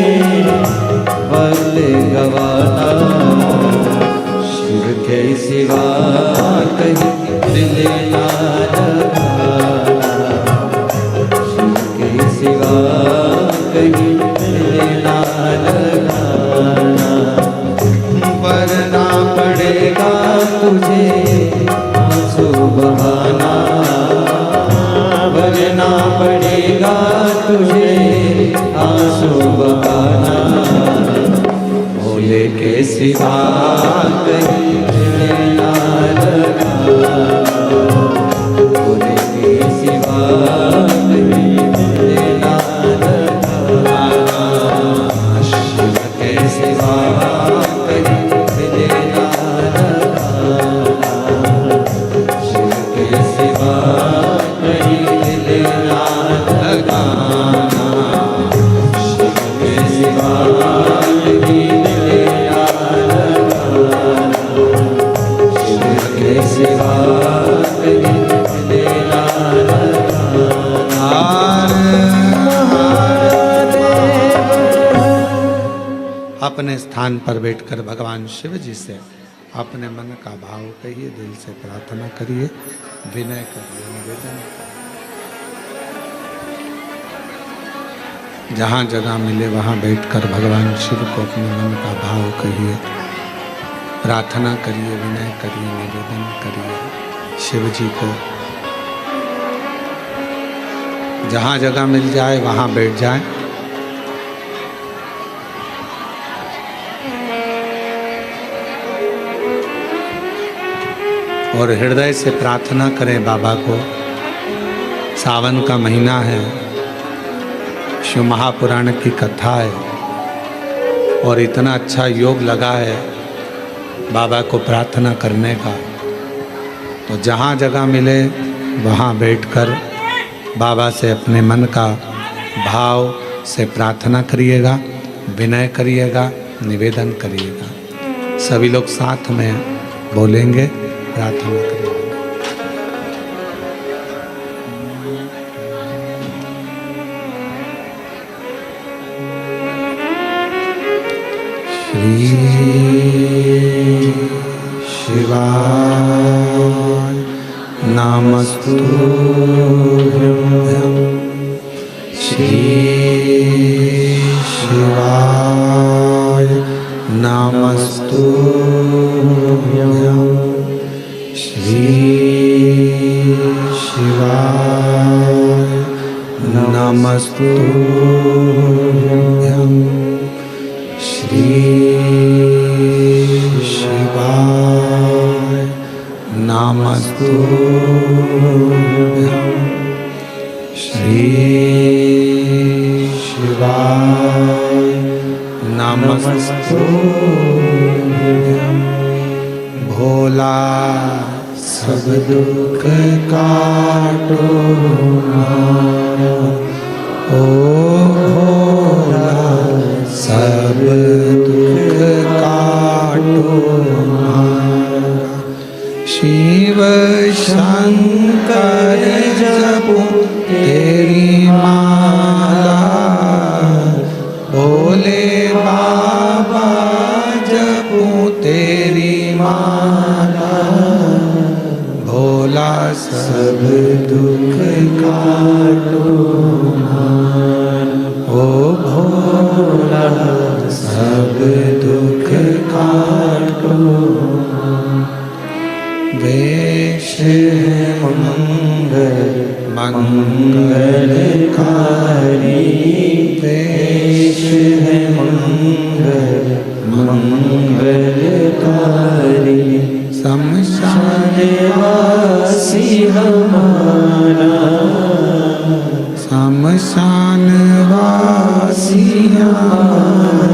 वक्त गवाना, शिव के सिवा कहीं दिल ना लगाना, शिव के सिवा कहीं दिल ना लगाना। वरना पड़ेगा तुझे आंसू बहाना, वरना पड़ेगा तुझे आंसू बहाना। भोले के सिवा कहीं दिल ना लगाना, भोले के सिवा कहीं दिल ना लगाना, शिव के सिवा कहीं दिल ना लगाना, शिव के सिवा कहीं दिल ना लगाना, शिव के सिवा कहीं दिल ना लगाना, शिव के सिवा कहीं दिल ना लगाना। अपने स्थान पर बैठकर भगवान शिव जी से अपने मन का भाव कहिए, दिल से प्रार्थना करिए, विनय करिए, निवेदन। जहाँ जगह मिले वहाँ बैठकर भगवान शिव को अपने मन का भाव कहिए, प्रार्थना करिए, विनय करिए, निवेदन करिए शिव जी को। जहाँ जगह मिल जाए वहाँ बैठ जाए। और हृदय से प्रार्थना करें बाबा को। सावन का महीना है, शिव महापुराण की कथा है और इतना अच्छा योग लगा है बाबा को प्रार्थना करने का। तो जहाँ जगह मिले वहाँ बैठकर बाबा से अपने मन का भाव से प्रार्थना करिएगा, विनय करिएगा, निवेदन करिएगा। सभी लोग साथ में बोलेंगे, प्रार्थना करेंगे। श्री शिवाय नमस्तुभ्यं, श्री शिवाय नमस्तुभ्यं, श्री शिवाय नमस्तुभ्यं, श्री शिवाय नमस्तुभ्यं, श्री शिवाय नमस्तुभ्यं। भोला सब दुख काटो मारा, ओ भोला सब दुख काटो मारा। शिव शंकर जपो तेरी माला, भोले बाबा जपो तेरी माला। भोला सब दुख काटो मारा, ओ भोला सब दुख काटो। वेश मंगल मंगलकारी, वेश है मंगल मंगलकारी। शमशान वासी हमारा, शमशान वासी हमारा।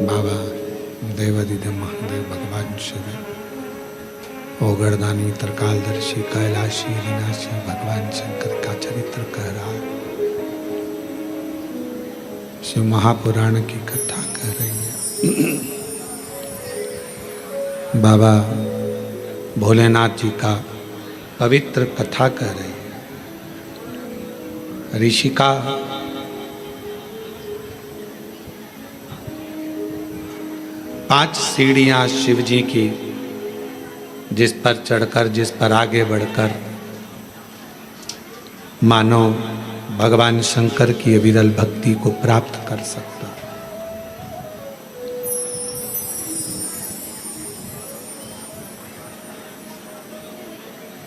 बाबा देवादिदेव महादेव भगवान शिव, ओगरदानी त्रिकालदर्शी कैलाशी विनाशी भगवान शंकर का चरित्र कह रहा है। शिव महापुराण की कथा कह रही है। बाबा भोलेनाथ जी का पवित्र कथा कह रही है। ऋषिका पांच सीढ़ियां शिव जी की, जिस पर चढ़कर, जिस पर आगे बढ़कर मानव भगवान शंकर की अविरल भक्ति को प्राप्त कर सकता।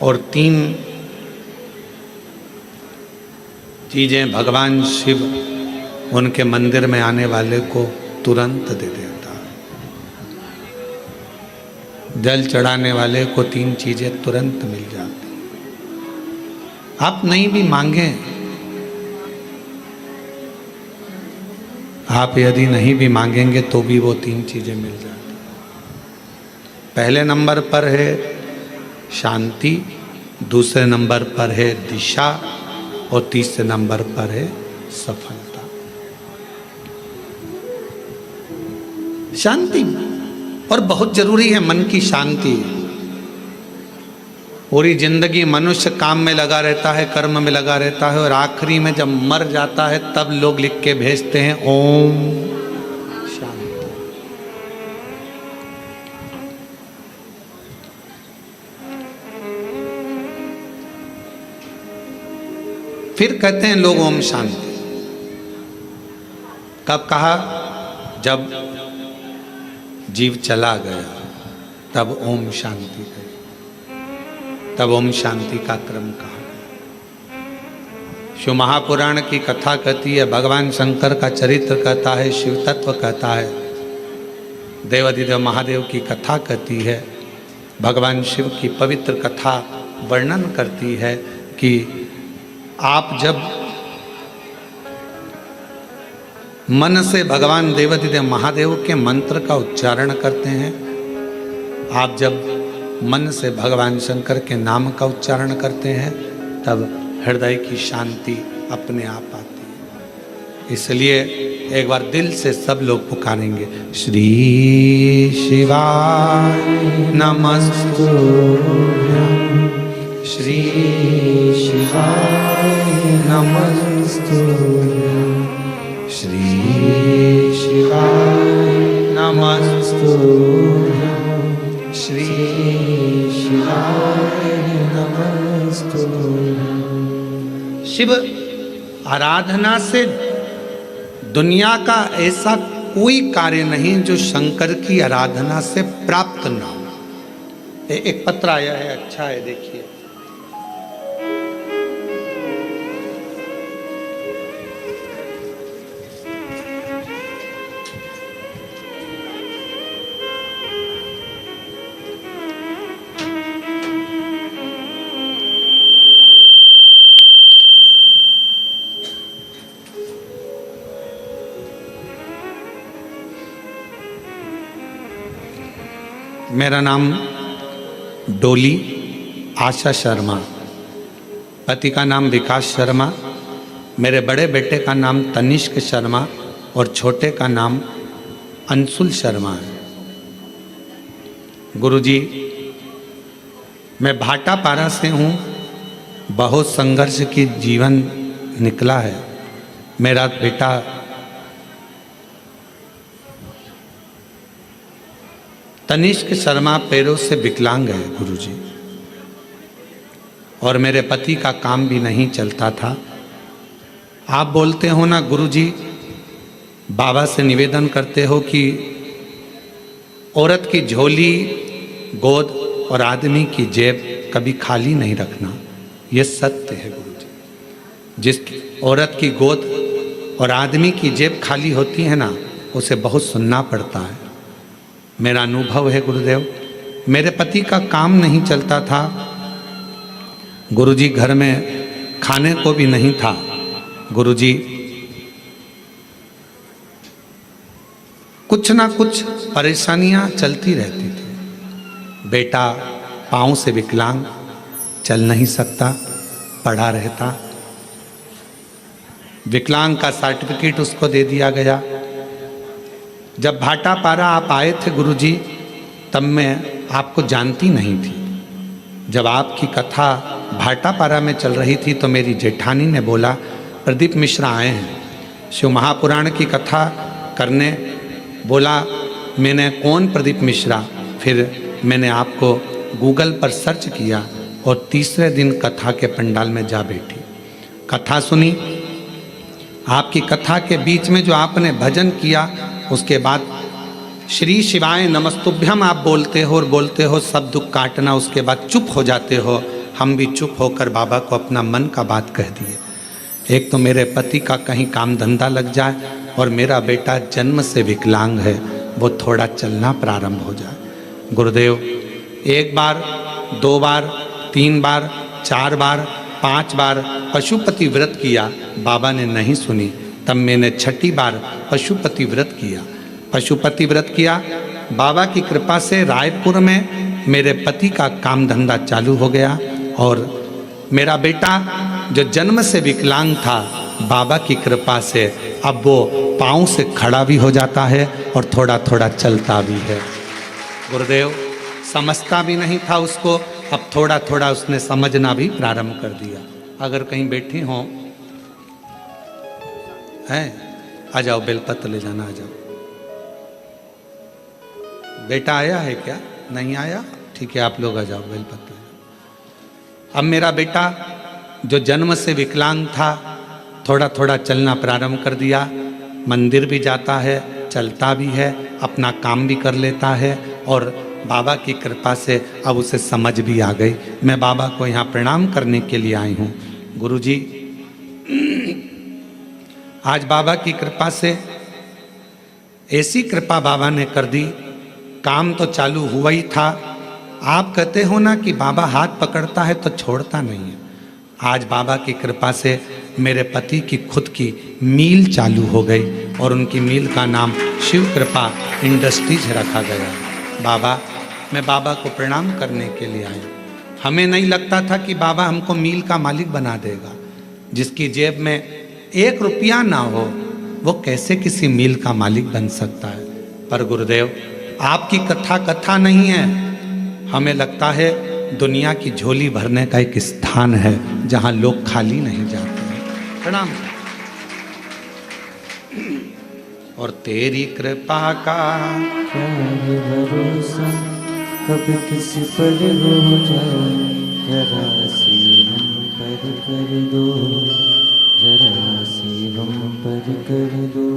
और तीन चीजें भगवान शिव उनके मंदिर में आने वाले को तुरंत दे देता। जल चढ़ाने वाले को तीन चीजें तुरंत मिल जाती। आप नहीं भी मांगे, आप यदि नहीं भी मांगेंगे तो भी वो तीन चीजें मिल जाती। पहले नंबर पर है शांति, दूसरे नंबर पर है दिशा और तीसरे नंबर पर है सफलता। शांति और बहुत जरूरी है, मन की शांति। पूरी जिंदगी मनुष्य काम में लगा रहता है, कर्म में लगा रहता है, और आखिरी में जब मर जाता है तब लोग लिख के भेजते हैं ओम शांति। फिर कहते हैं लोग ओम शांति। कब कहा? जब जीव चला गया तब ओम शांति कही, तब ओम शांति का क्रम कहा। शिव महापुराण की कथा कहती है, भगवान शंकर का चरित्र कहता है, शिव तत्व कहता है, देवादिदेव महादेव की कथा कहती है, भगवान शिव की पवित्र कथा वर्णन करती है कि आप जब मन से भगवान देवादिदेव महादेव के मंत्र का उच्चारण करते हैं, आप जब मन से भगवान शंकर के नाम का उच्चारण करते हैं, तब हृदय की शांति अपने आप आती है। इसलिए एक बार दिल से सब लोग पुकारेंगे, श्री शिवाय नमस्तुभ्यं, श्री शिवाय नमस्तुभ्यं, श्री शिवाय नमस्तुभ्यं, श्री शिवाय नमस्तुभ्यं। शिव आराधना से दुनिया का ऐसा कोई कार्य नहीं जो शंकर की आराधना से प्राप्त ना हो। एक पत्र आया है, अच्छा है, देखिए। मेरा नाम डोली आशा शर्मा, पति का नाम विकास शर्मा, मेरे बड़े बेटे का नाम तनिष्क शर्मा और छोटे का नाम अंशुल शर्मा है। गुरुजी, मैं भाटापारा से हूँ। बहुत संघर्ष की जीवन निकला है। मेरा बेटा तनिष्क शर्मा पैरों से विकलांग है गुरुजी, और मेरे पति का काम भी नहीं चलता था। आप बोलते हो ना गुरुजी, बाबा से निवेदन करते हो कि औरत की झोली, गोद और आदमी की जेब कभी खाली नहीं रखना। ये सत्य है गुरुजी। जिस औरत की गोद और आदमी की जेब खाली होती है ना, उसे बहुत सुनना पड़ता है। मेरा अनुभव है गुरुदेव। मेरे पति का काम नहीं चलता था गुरुजी, घर में खाने को भी नहीं था गुरुजी। कुछ ना कुछ परेशानियां चलती रहती थी। बेटा पाँव से विकलांग, चल नहीं सकता, पड़ा रहता। विकलांग का सर्टिफिकेट उसको दे दिया गया। जब भाटापारा आप आए थे गुरुजी, तब मैं आपको जानती नहीं थी। जब आपकी कथा भाटापारा में चल रही थी तो मेरी जेठानी ने बोला प्रदीप मिश्रा आए हैं शिव महापुराण की कथा करने। बोला मैंने कौन प्रदीप मिश्रा, फिर मैंने आपको गूगल पर सर्च किया और तीसरे दिन कथा के पंडाल में जा बैठी, कथा सुनी। आपकी कथा के बीच में जो आपने भजन किया, उसके बाद श्री शिवाय नमस्तुभ्यम आप बोलते हो और बोलते हो सब दुख काटना, उसके बाद चुप हो जाते हो। हम भी चुप होकर बाबा को अपना मन का बात कह दिए। एक तो मेरे पति का कहीं काम धंधा लग जाए और मेरा बेटा जन्म से विकलांग है, वो थोड़ा चलना प्रारंभ हो जाए। गुरुदेव 1 बार 2 बार 3 बार 4 बार 5 बार पशुपति व्रत किया, बाबा ने नहीं सुनी। तब मैंने 6ठी बार पशुपति व्रत किया। पशुपति व्रत किया, बाबा की कृपा से रायपुर में मेरे पति का काम धंधा चालू हो गया और मेरा बेटा जो जन्म से विकलांग था, बाबा की कृपा से अब वो पाँव से खड़ा भी हो जाता है और थोड़ा थोड़ा चलता भी है। गुरुदेव समझता भी नहीं था उसको, अब थोड़ा थोड़ा उसने समझना भी प्रारंभ कर दिया। अगर कहीं बैठी हो हैं, आ जाओ, बेलपत्र ले जाना, आ जाओ। बेटा आया है क्या? नहीं आया? ठीक है, आप लोग आ जाओ, बेलपत्र। अब मेरा बेटा जो जन्म से विकलांग था, थोड़ा थोड़ा चलना प्रारंभ कर दिया। मंदिर भी जाता है, चलता भी है, अपना काम भी कर लेता है और बाबा की कृपा से अब उसे समझ भी आ गई। मैं बाबा को यहाँ प्रणाम करने के लिए आई हूँ। गुरुजी आज बाबा की कृपा से ऐसी कृपा बाबा ने कर दी, काम तो चालू हुआ ही था। आप कहते हो ना कि बाबा हाथ पकड़ता है तो छोड़ता नहीं है। आज बाबा की कृपा से मेरे पति की खुद की मील चालू हो गई और उनकी मील का नाम शिव कृपा इंडस्ट्रीज रखा गया। बाबा, मैं बाबा को प्रणाम करने के लिए आया। हमें नहीं लगता था कि बाबा हमको मील का मालिक बना देगा। जिसकी जेब में 1 रुपया ना हो, वो कैसे किसी मील का मालिक बन सकता है। पर गुरुदेव आपकी कथा कथा नहीं है, हमें लगता है दुनिया की झोली भरने का एक स्थान है जहां लोग खाली नहीं जाते हैं। प्रणाम। और तेरी कृपा का क्या है भरोसा, कब किसी पर हो जाए, जरा सी हम पर कर दो, जरा सी हम पर कर दो।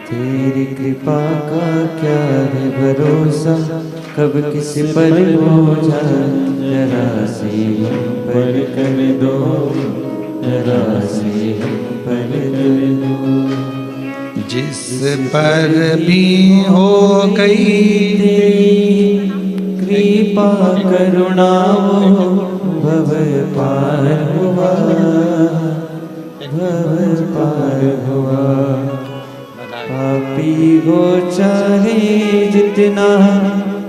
तेरी कृपा का क्या है भरोसा, कब किसी पर हो जाए, जरा सी हम पर कर दो, जरा सी हम पर कर दो। जिस पर भी हो गई कृपा करुणा वो भव पार हुआ, भव पार हुआ। पापी हो चाहे जितना,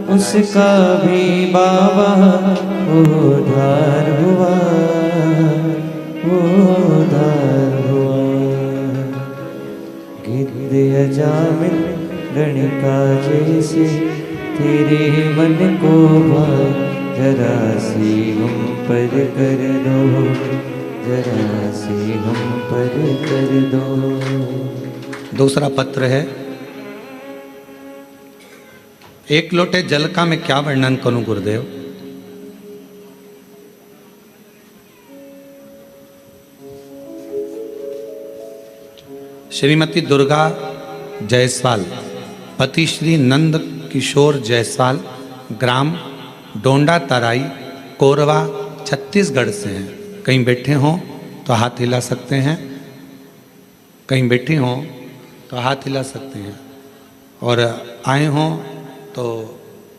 उसका भी बाबा उद्धार हुआ, उद्धार हुआ। गिद्ध अजामिल गणिका जैसे तेरे मन को भाए, जरा सी हम पर कर दो, जरा सी हम पर कर दो। दूसरा पत्र है, एक लोटे जल का मैं क्या वर्णन करूं गुरुदेव। श्रीमती दुर्गा जायसवाल, पति श्री नंद किशोर जायसवाल, ग्राम डोंडा तराई, कोरवा, छत्तीसगढ़ से हैं। कहीं बैठे हों तो हाथ हिला सकते हैं, कहीं बैठे हों तो हाथ हिला सकते हैं, और आए हों तो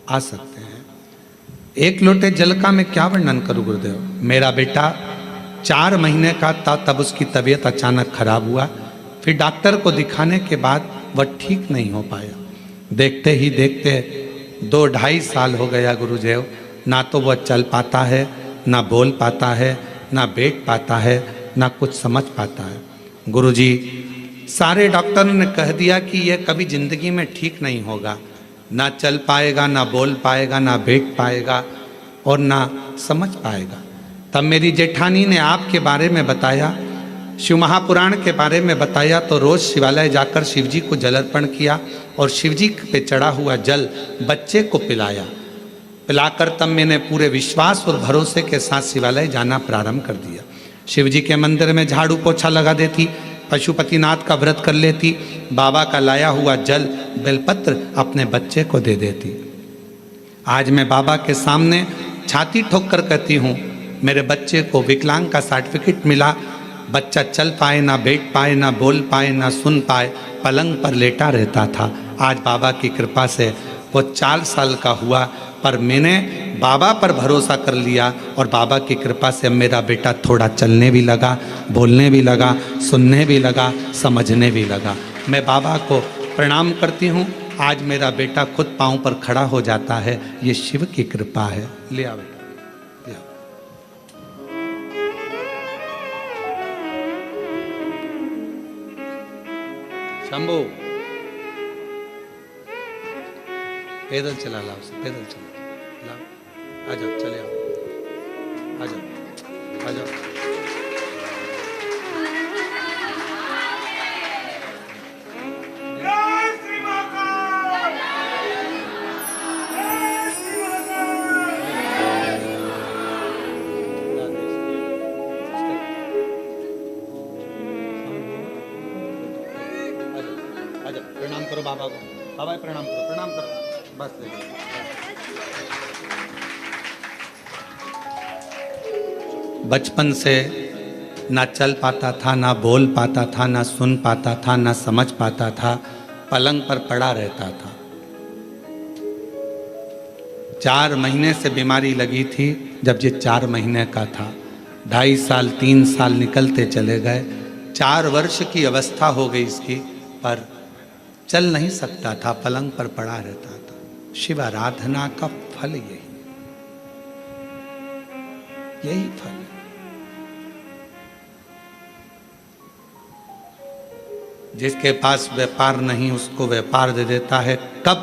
आ सकते हैं। एक लोटे जल का मैं क्या वर्णन करूं गुरुदेव। मेरा बेटा 4 महीने का था तब उसकी तबीयत अचानक खराब हुआ। फिर डॉक्टर को दिखाने के बाद वह ठीक नहीं हो पाया। देखते ही देखते 2-2.5 साल हो गया गुरुदेव, ना तो वह चल पाता है, ना बोल पाता है, ना बैठ पाता है, ना कुछ समझ पाता है। गुरुजी, सारे डॉक्टरों ने कह दिया कि यह कभी ज़िंदगी में ठीक नहीं होगा, ना चल पाएगा, ना बोल पाएगा, ना बैठ पाएगा और ना समझ पाएगा। तब मेरी जेठानी ने आपके बारे में बताया, शिव महापुराण के बारे में बताया, तो रोज़ शिवालय जाकर शिवजी को जल अर्पण किया और शिवजी पे चढ़ा हुआ जल बच्चे को पिलाकर तब मैंने पूरे विश्वास और भरोसे के साथ शिवालय जाना प्रारंभ कर दिया। शिवजी के मंदिर में झाड़ू पोछा लगा देती, पशुपतिनाथ का व्रत कर लेती, बाबा का लाया हुआ जल बेलपत्र अपने बच्चे को दे देती। आज मैं बाबा के सामने छाती ठोक कर कहती हूँ, मेरे बच्चे को विकलांग का सर्टिफिकेट मिला। बच्चा चल पाए, ना बैठ पाए, ना बोल पाए, ना सुन पाए, पलंग पर लेटा रहता था। आज बाबा की कृपा से वो 4 साल का हुआ, पर मैंने बाबा पर भरोसा कर लिया और बाबा की कृपा से मेरा बेटा थोड़ा चलने भी लगा, बोलने भी लगा, सुनने भी लगा, समझने भी लगा। मैं बाबा को प्रणाम करती हूँ। आज मेरा बेटा खुद पाँव पर खड़ा हो जाता है, ये शिव की कृपा है। ले आ बेटा, ले आ। शंभू, पैदल चला लाओ, पैदल चला लाओ, आ जाओ, चले आओ, आ जाओ, आ जाओ। प्रणाम करो बाबा को, बाबा प्रणाम करो, प्रणाम करो, बस। बचपन से ना चल पाता था, ना बोल पाता था, ना सुन पाता था, ना समझ पाता था, पलंग पर पड़ा रहता था। 4 महीने से बीमारी लगी थी। जब ये 4 महीने का था, 2.5 साल 3 साल निकलते चले गए, 4 वर्ष की अवस्था हो गई इसकी, पर चल नहीं सकता था, पलंग पर पड़ा रहता था। शिव आराधना का फल यही फल है। जिसके पास व्यापार नहीं उसको व्यापार दे देता है, कब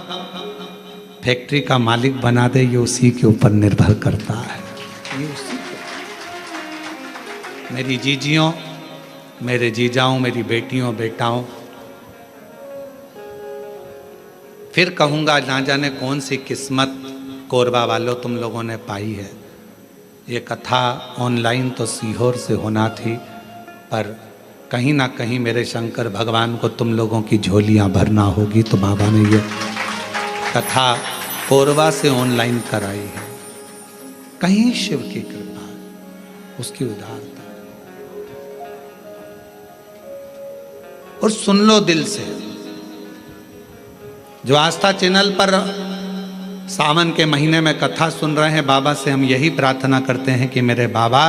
फैक्ट्री का मालिक बना दे ये उसी के ऊपर निर्भर करता है। ये उसी के। मेरी जीजियों, मेरे जीजाओं, मेरी बेटियों बेटाओं, फिर कहूँगा, ना जाने कौन सी किस्मत कोरबा वालों तुम लोगों ने पाई है। ये कथा ऑनलाइन तो सीहोर से होना थी, पर कहीं ना कहीं मेरे शंकर भगवान को तुम लोगों की झोलियाँ भरना होगी, तो बाबा ने ये कथा कोरबा से ऑनलाइन कराई है। कहीं शिव की कृपा है, उसकी उदारता। और सुन लो दिल से, जो आस्था चैनल पर सावन के महीने में कथा सुन रहे हैं, बाबा से हम यही प्रार्थना करते हैं कि मेरे बाबा,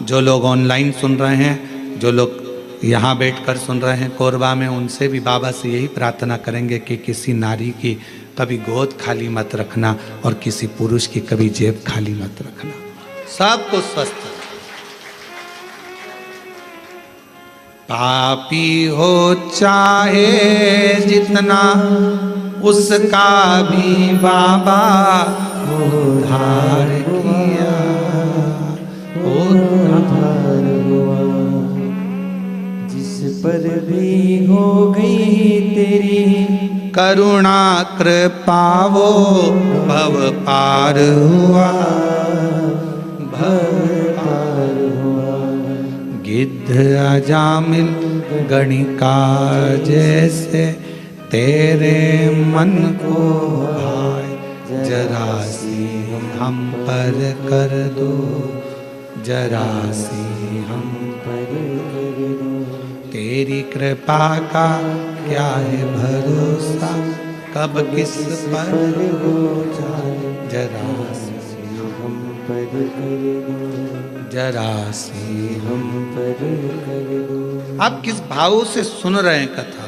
जो लोग ऑनलाइन सुन रहे हैं, जो लोग यहाँ बैठकर सुन रहे हैं कोरबा में, उनसे भी बाबा से यही प्रार्थना करेंगे कि किसी नारी की कभी गोद खाली मत रखना और किसी पुरुष की कभी जेब खाली मत रखना। सबको स्वस्थ। पापी हो चाहे जितना, उसका भी बाबा उद्धार किया, उद्धार हुआ। जिस पर भी हो गई तेरी करुणा कृपा, वो भव पार हुआ, भव पार हुआ। गिद्ध अजामिल गणिका जैसे तेरे मन को भाए, जरा सी हम पर कर दो, जरा सी हम पर कर दो। तेरी कृपा का क्या है भरोसा, कब किस पर हो जाए, जरा सी हम पर कर दो, जरा सी हम पर कर दो। आप किस भाव से सुन रहे हैं कथा?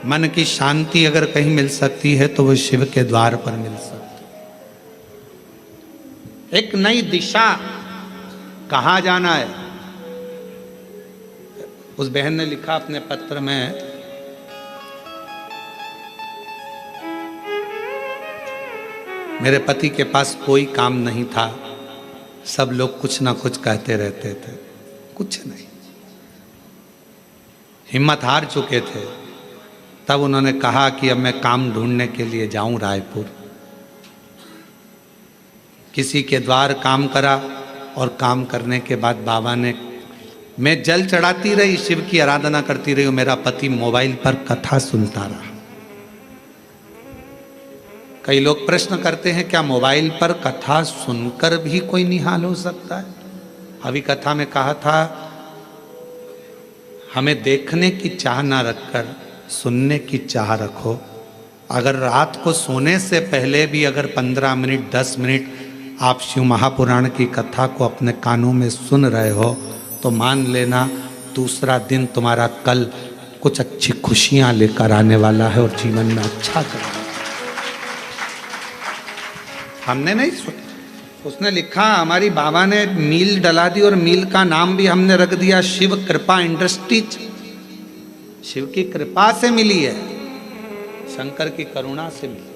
मन की शांति अगर कहीं मिल सकती है तो वो शिव के द्वार पर मिल सकती है। एक नई दिशा, कहाँ जाना है। उस बहन ने लिखा अपने पत्र में, मेरे पति के पास कोई काम नहीं था, सब लोग कुछ ना कुछ कहते रहते थे, कुछ नहीं, हिम्मत हार चुके थे। तब उन्होंने कहा कि अब मैं काम ढूंढने के लिए जाऊं रायपुर। किसी के द्वार काम करा और काम करने के बाद बाबा ने, मैं जल चढ़ाती रही, शिव की आराधना करती रही, मेरा पति मोबाइल पर कथा सुनता रहा। कई लोग प्रश्न करते हैं क्या मोबाइल पर कथा सुनकर भी कोई निहाल हो सकता है। अभी कथा में कहा था, हमें देखने की चाह ना रखकर सुनने की चाह रखो। अगर रात को सोने से पहले भी अगर 15 मिनट 10 मिनट आप शिव महापुराण की कथा को अपने कानों में सुन रहे हो तो मान लेना दूसरा दिन तुम्हारा कल कुछ अच्छी खुशियां लेकर आने वाला है और जीवन में अच्छा करना। हमने नहीं सुना, उसने लिखा, हमारी बाबा ने मील डला दी और मील का नाम भी हमने रख दिया शिव कृपा इंडस्ट्रीज। शिव की कृपा से मिली है, शंकर की करुणा से मिली।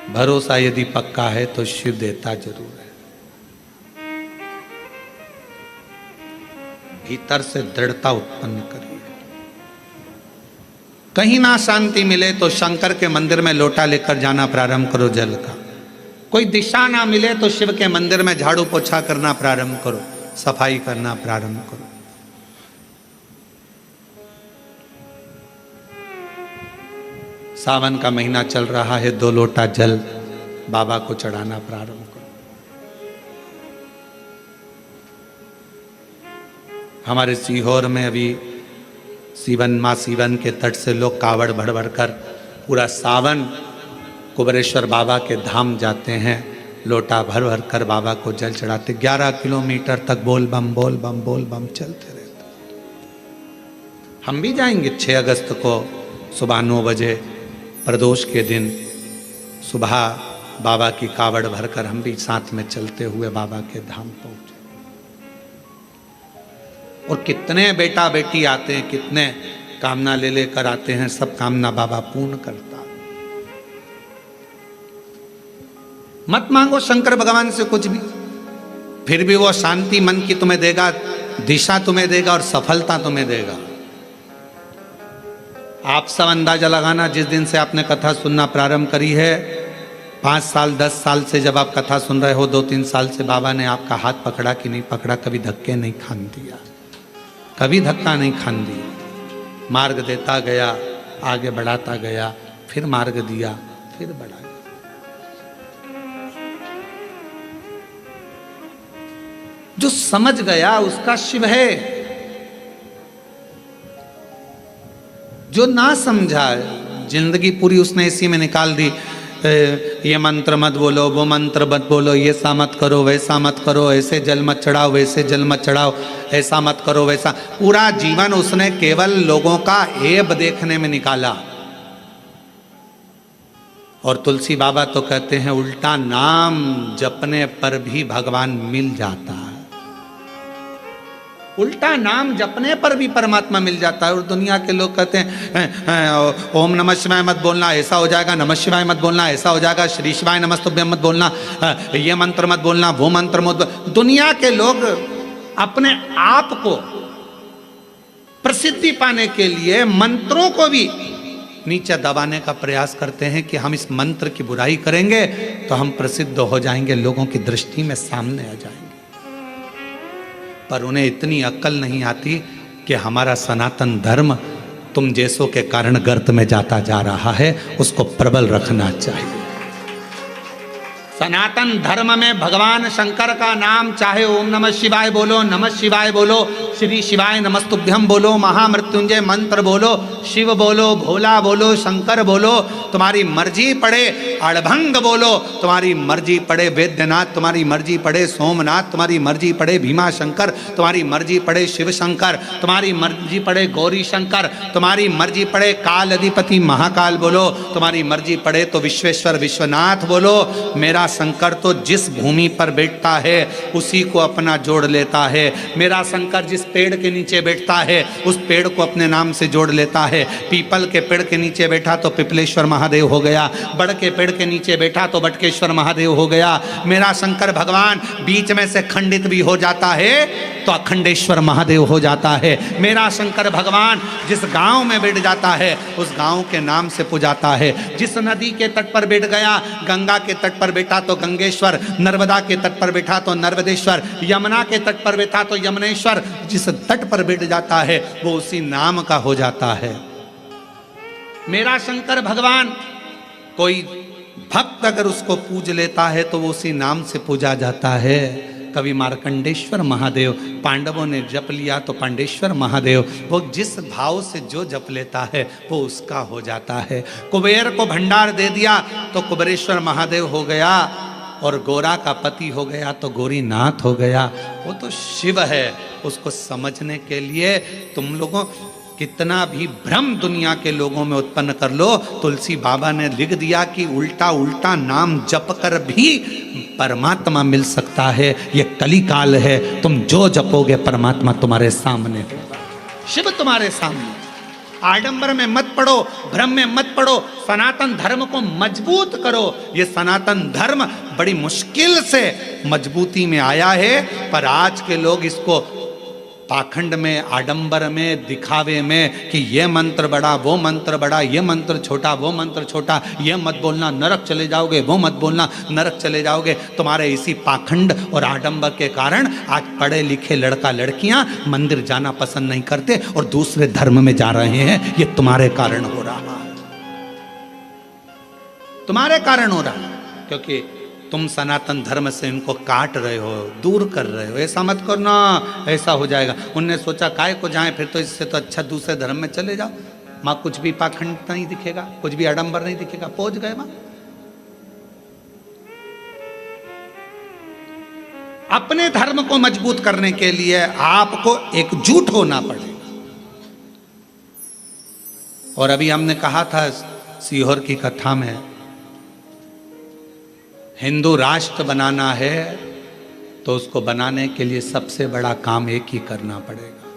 भरोसा यदि पक्का है तो शिव देता जरूर है। भीतर से दृढ़ता उत्पन्न करिए। कहीं ना शांति मिले तो शंकर के मंदिर में लोटा लेकर जाना प्रारंभ करो जल का। कोई दिशा ना मिले तो शिव के मंदिर में झाड़ू पोछा करना प्रारंभ करो, सफाई करना प्रारंभ करो। सावन का महीना चल रहा है, 2 लोटा जल बाबा को चढ़ाना प्रारंभ करो। हमारे सीहोर में अभी माँ सीवन के तट से लोग कावड़ भर भर कर पूरा सावन कुबेरेश्वर बाबा के धाम जाते हैं, लोटा भर भर कर बाबा को जल चढ़ाते। 11 किलोमीटर तक बोल बम बोल बम बोल बम चलते रहते। हम भी जाएंगे 6 अगस्त को सुबह 9 बजे प्रदोष के दिन सुबह बाबा की कावड़ भरकर हम भी साथ में चलते हुए बाबा के धाम पहुंचे। और कितने बेटा बेटी आते हैं, कितने कामना ले लेकर आते हैं, सब कामना बाबा पूर्ण करता। मत मांगो शंकर भगवान से कुछ भी, फिर भी वो शांति मन की तुम्हें देगा, दिशा तुम्हें देगा और सफलता तुम्हें देगा। आप सब अंदाजा लगाना, जिस दिन से आपने कथा सुनना प्रारंभ करी है, 5 साल 10 साल से जब आप कथा सुन रहे हो, 2-3 साल से बाबा ने आपका हाथ पकड़ा कि नहीं पकड़ा, कभी धक्के नहीं खान दिया, कभी धक्का नहीं खान दिया। मार्ग देता गया, आगे बढ़ाता गया, फिर मार्ग दिया, फिर बढ़ा। जो समझ गया उसका शिव है, जो ना समझा जिंदगी पूरी उसने इसी में निकाल दी। ये मंत्र मत बोलो, वो मंत्र मत बोलो, ये सा मत करो, वैसा मत करो, ऐसे जल मत चढ़ाओ, वैसे जल मत चढ़ाओ, ऐसा मत करो, वैसा। पूरा जीवन उसने केवल लोगों का ऐब देखने में निकाला। और तुलसी बाबा तो कहते हैं उल्टा नाम जपने पर भी भगवान मिल जाता है। उल्टा नाम जपने पर भी परमात्मा मिल जाता है। और दुनिया के लोग कहते हैं ओम नमः शिवाय मत बोलना, ऐसा हो जाएगा, नमः शिवाय मत बोलना, ऐसा हो जाएगा, श्री शिवाय नमस्तुभ्यम मत बोलना, ये मंत्र मत बोलना, वो मंत्र मत। दुनिया के लोग अपने आप को प्रसिद्धि पाने के लिए मंत्रों को भी नीचे दबाने का प्रयास करते हैं कि हम इस मंत्र की बुराई करेंगे तो हम प्रसिद्ध हो जाएंगे, लोगों की दृष्टि में सामने आ जाएंगे। पर उन्हें इतनी अक्ल नहीं आती कि हमारा सनातन धर्म तुम जैसों के कारण गर्त में जाता जा रहा है, उसको प्रबल रखना चाहिए। सनातन धर्म में भगवान शंकर का नाम चाहे ओम नमः शिवाय बोलो, नमः शिवाय बोलो, श्री शिवाय नमस्तुभ्यम बोलो, महामृत्युंजय मंत्र बोलो, शिव बोलो, भोला बोलो, शंकर बोलो, तुम्हारी मर्जी पड़े, अड़भंग बोलो, तुम्हारी मर्जी पड़े, वैद्यनाथ तुम्हारी मर्जी पड़े, सोमनाथ तुम्हारी मर्जी पड़े, भीमा शंकर तुम्हारी मर्जी पड़े, शिव शंकर तुम्हारी मर्जी पड़े, गौरी शंकर तुम्हारी मर्जी पड़े, काल अधिपति महाकाल बोलो, तुम्हारी मर्जी पड़े तो विश्वेश्वर विश्वनाथ बोलो। मेरा शंकर तो जिस भूमि पर बैठता है उसी को अपना जोड़ लेता है। मेरा शंकर जिस पेड़ के नीचे बैठता है उस पेड़ को अपने नाम से जोड़ लेता है। पीपल के पेड़ के नीचे बैठा तो पिपलेश्वर महादेव हो गया, बड़ के पेड़ के नीचे बैठा तो बटकेश्वर महादेव हो गया। मेरा शंकर भगवान बीच में से खंडित भी हो जाता है तो अखंडेश्वर महादेव हो जाता है। मेरा शंकर भगवान जिस गांव में बैठ जाता है उस गांव के नाम से पुजाता है। जिस नदी के तट पर बैठ गया, गंगा के तट पर बैठा तो गंगेश्वर, नर्मदा के तट पर बैठा तो नर्मदेश्वर, यमुना के तट पर बैठा तो यमुनेश्वर। जिस तट पर बैठ जाता है वो उसी नाम का हो जाता है। मेरा शंकर भगवान कोई भक्त अगर उसको पूज लेता है तो वो उसी नाम से पूजा जाता है। कवि मार्कंडेश्वर महादेव, पांडवों ने जप लिया तो पांडेश्वर महादेव, वो जिस भाव से जो जप लेता है वो उसका हो जाता है। कुबेर को भंडार दे दिया तो कुबेरेश्वर महादेव हो गया, और गोरा का पति हो गया तो गौरीनाथ हो गया। वो तो शिव है। उसको समझने के लिए तुम लोगों कितना भी भ्रम दुनिया के लोगों में उत्पन्न कर लो, तुलसी बाबा ने लिख दिया कि उल्टा उल्टा नाम जप कर भी परमात्मा मिल सकता है। ये कलिकाल है, तुम जो जपोगे परमात्मा तुम्हारे सामने होगा, शिव तुम्हारे सामने। आडंबर में मत पड़ो, भ्रम में मत पड़ो, सनातन धर्म को मजबूत करो। ये सनातन धर्म बड़ी मुश्किल से मजबूती में आया है, पर आज के लोग इसको पाखंड में, आडंबर में, दिखावे में कि ये मंत्र बड़ा, वो मंत्र बड़ा, ये मंत्र छोटा, वो मंत्र छोटा, ये मत बोलना नरक चले जाओगे, वो मत बोलना नरक चले जाओगे। तुम्हारे इसी पाखंड और आडंबर के कारण आज पढ़े लिखे लड़का लड़कियां मंदिर जाना पसंद नहीं करते और दूसरे धर्म में जा रहे हैं। ये तुम्हारे कारण हो रहा है, तुम्हारे कारण हो रहा है, क्योंकि तुम सनातन धर्म से इनको काट रहे हो, दूर कर रहे हो। ऐसा मत करना, ऐसा हो जाएगा। उनने सोचा काय को जाएं, फिर तो इससे तो अच्छा दूसरे धर्म में चले जाओ। माँ कुछ भी पाखंड नहीं दिखेगा, कुछ भी आडंबर नहीं दिखेगा, पहुंच गए माँ। अपने धर्म को मजबूत करने के लिए आपको एकजुट होना पड़ेगा। और अभी हमने कहा था सीहोर की कथा में, हिंदू राष्ट्र बनाना है तो उसको बनाने के लिए सबसे बड़ा काम एक ही करना पड़ेगा।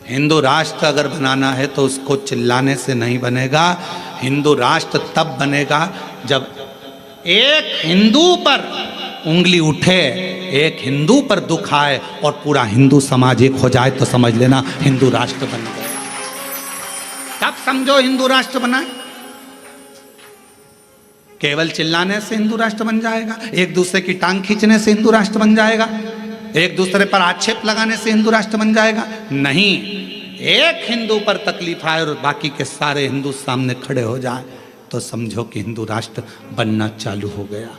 हिंदू राष्ट्र अगर बनाना है तो उसको चिल्लाने से नहीं बनेगा। हिंदू राष्ट्र तब बनेगा जब एक हिंदू पर उंगली उठे, एक हिंदू पर दुख आए और पूरा हिंदू समाज एक हो जाए तो समझ लेना हिंदू राष्ट्र बन गया। तब समझो हिंदू राष्ट्र बना। केवल चिल्लाने से हिंदू राष्ट्र बन जाएगा, एक दूसरे की टांग खींचने से हिंदू राष्ट्र बन जाएगा, एक दूसरे पर आक्षेप लगाने से हिंदू राष्ट्र बन जाएगा? नहीं। एक हिंदू पर तकलीफ आए और बाकी के सारे हिंदू सामने खड़े हो जाए तो समझो कि हिंदू राष्ट्र बनना चालू हो गया।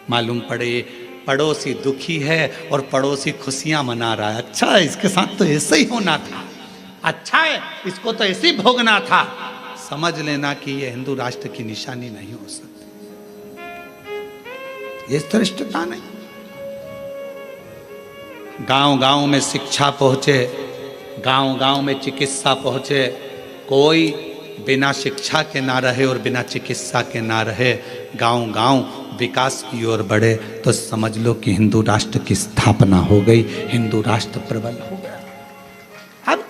मालूम पड़े पड़ोसी दुखी है और पड़ोसी खुशियां मना रहा है। अच्छा है, इसके साथ तो ऐसे ही होना था, अच्छा है, इसको तो ऐसे ही भोगना था। समझ लेना कि यह हिंदू राष्ट्र की निशानी नहीं हो सकती। ये श्रेष्ठता नहीं। गांव गांव में शिक्षा पहुंचे, गांव गांव में चिकित्सा पहुंचे। कोई बिना शिक्षा के ना रहे और बिना चिकित्सा के ना रहे। गांव गांव विकास की ओर बढ़े तो समझ लो कि हिंदू राष्ट्र की स्थापना हो गई, हिंदू राष्ट्र प्रबल हो गया। अब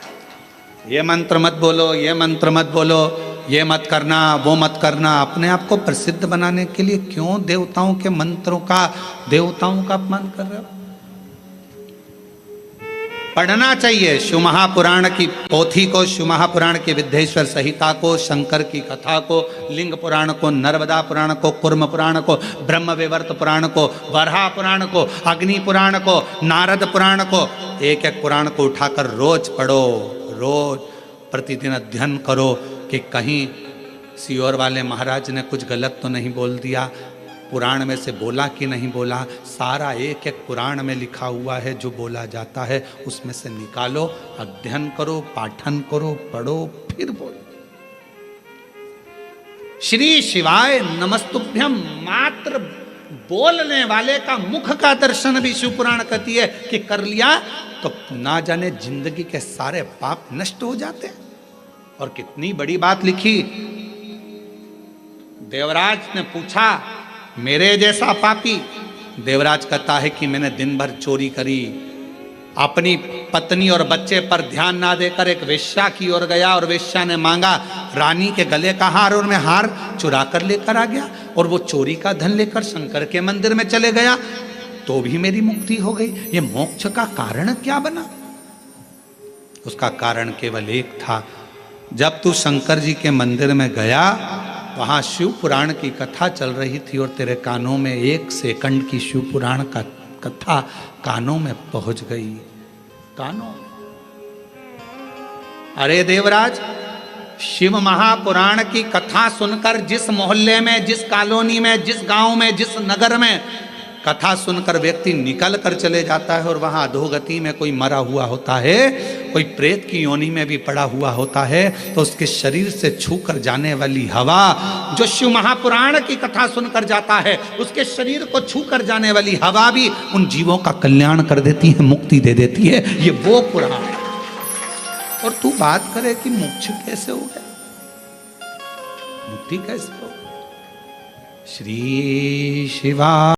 ये मंत्र मत बोलो, ये मंत्र मत बोलो, ये मत करना, वो मत करना। अपने आप को प्रसिद्ध बनाने के लिए क्यों देवताओं के मंत्रों का, देवताओं का अपमान कर रहे हो? पढ़ना चाहिए शिव महापुराण की पोथी को, शिव महापुराण की विद्येश्वर संहिता को, शंकर की कथा को, लिंग पुराण को, नर्मदा पुराण को, कुर्म पुराण को, ब्रह्म विवर्त पुराण को, वराह पुराण को, अग्नि पुराण को, नारद पुराण को, एक एक पुराण को उठाकर रोज पढ़ो, रोज प्रतिदिन अध्ययन करो कि कहीं सीहोर वाले महाराज ने कुछ गलत तो नहीं बोल दिया। पुराण में से बोला कि नहीं बोला, सारा एक एक पुराण में लिखा हुआ है। जो बोला जाता है उसमें से निकालो, अध्ययन करो, पाठन करो, पढ़ो, फिर बोलो। श्री शिवाय नमस्तुभ्यम मात्र बोलने वाले का मुख का दर्शन भी शिव पुराण कहती है कि कर लिया तो ना जाने जिंदगी के सारे पाप नष्ट हो जाते हैं। और कितनी बड़ी बात लिखी। देवराज ने पूछा मेरे जैसा पापी, देवराज कहता है कि मैंने दिन भर चोरी करी, अपनी पत्नी और बच्चे पर ध्यान ना देकर एक वेश्या की ओर गया और वेश्या ने मांगा रानी के गले का हार और मैं हार चुरा कर लेकर आ गया और वो चोरी का धन लेकर शंकर के मंदिर में चले गया तो भी मेरी मुक्ति हो गई। ये मोक्ष का कारण क्या बना? उसका कारण केवल एक था, जब तू शंकर जी के मंदिर में गया वहां शिव पुराण की कथा चल रही थी और तेरे कानों में 1 सेकंड की शिव पुराण का कथा कानों में पहुंच गई। कानों, अरे देवराज, शिव महापुराण की कथा सुनकर जिस मोहल्ले में, जिस कॉलोनी में, जिस गांव में, जिस नगर में कथा सुनकर व्यक्ति निकल कर चले जाता है और वहां अधोगति में कोई मरा हुआ होता है, कोई प्रेत की योनि में भी पड़ा हुआ होता है, तो उसके शरीर से छू कर जाने वाली हवा जो शिव महापुराण की कथा सुनकर जाता है, उसके शरीर को छू कर जाने वाली हवा भी उन जीवों का कल्याण कर देती है, मुक्ति दे देती है। ये वो पुराण है। और तू बात करे कि मोक्ष कैसे हो गया, मुक्ति कैसे हो? श्री शिवा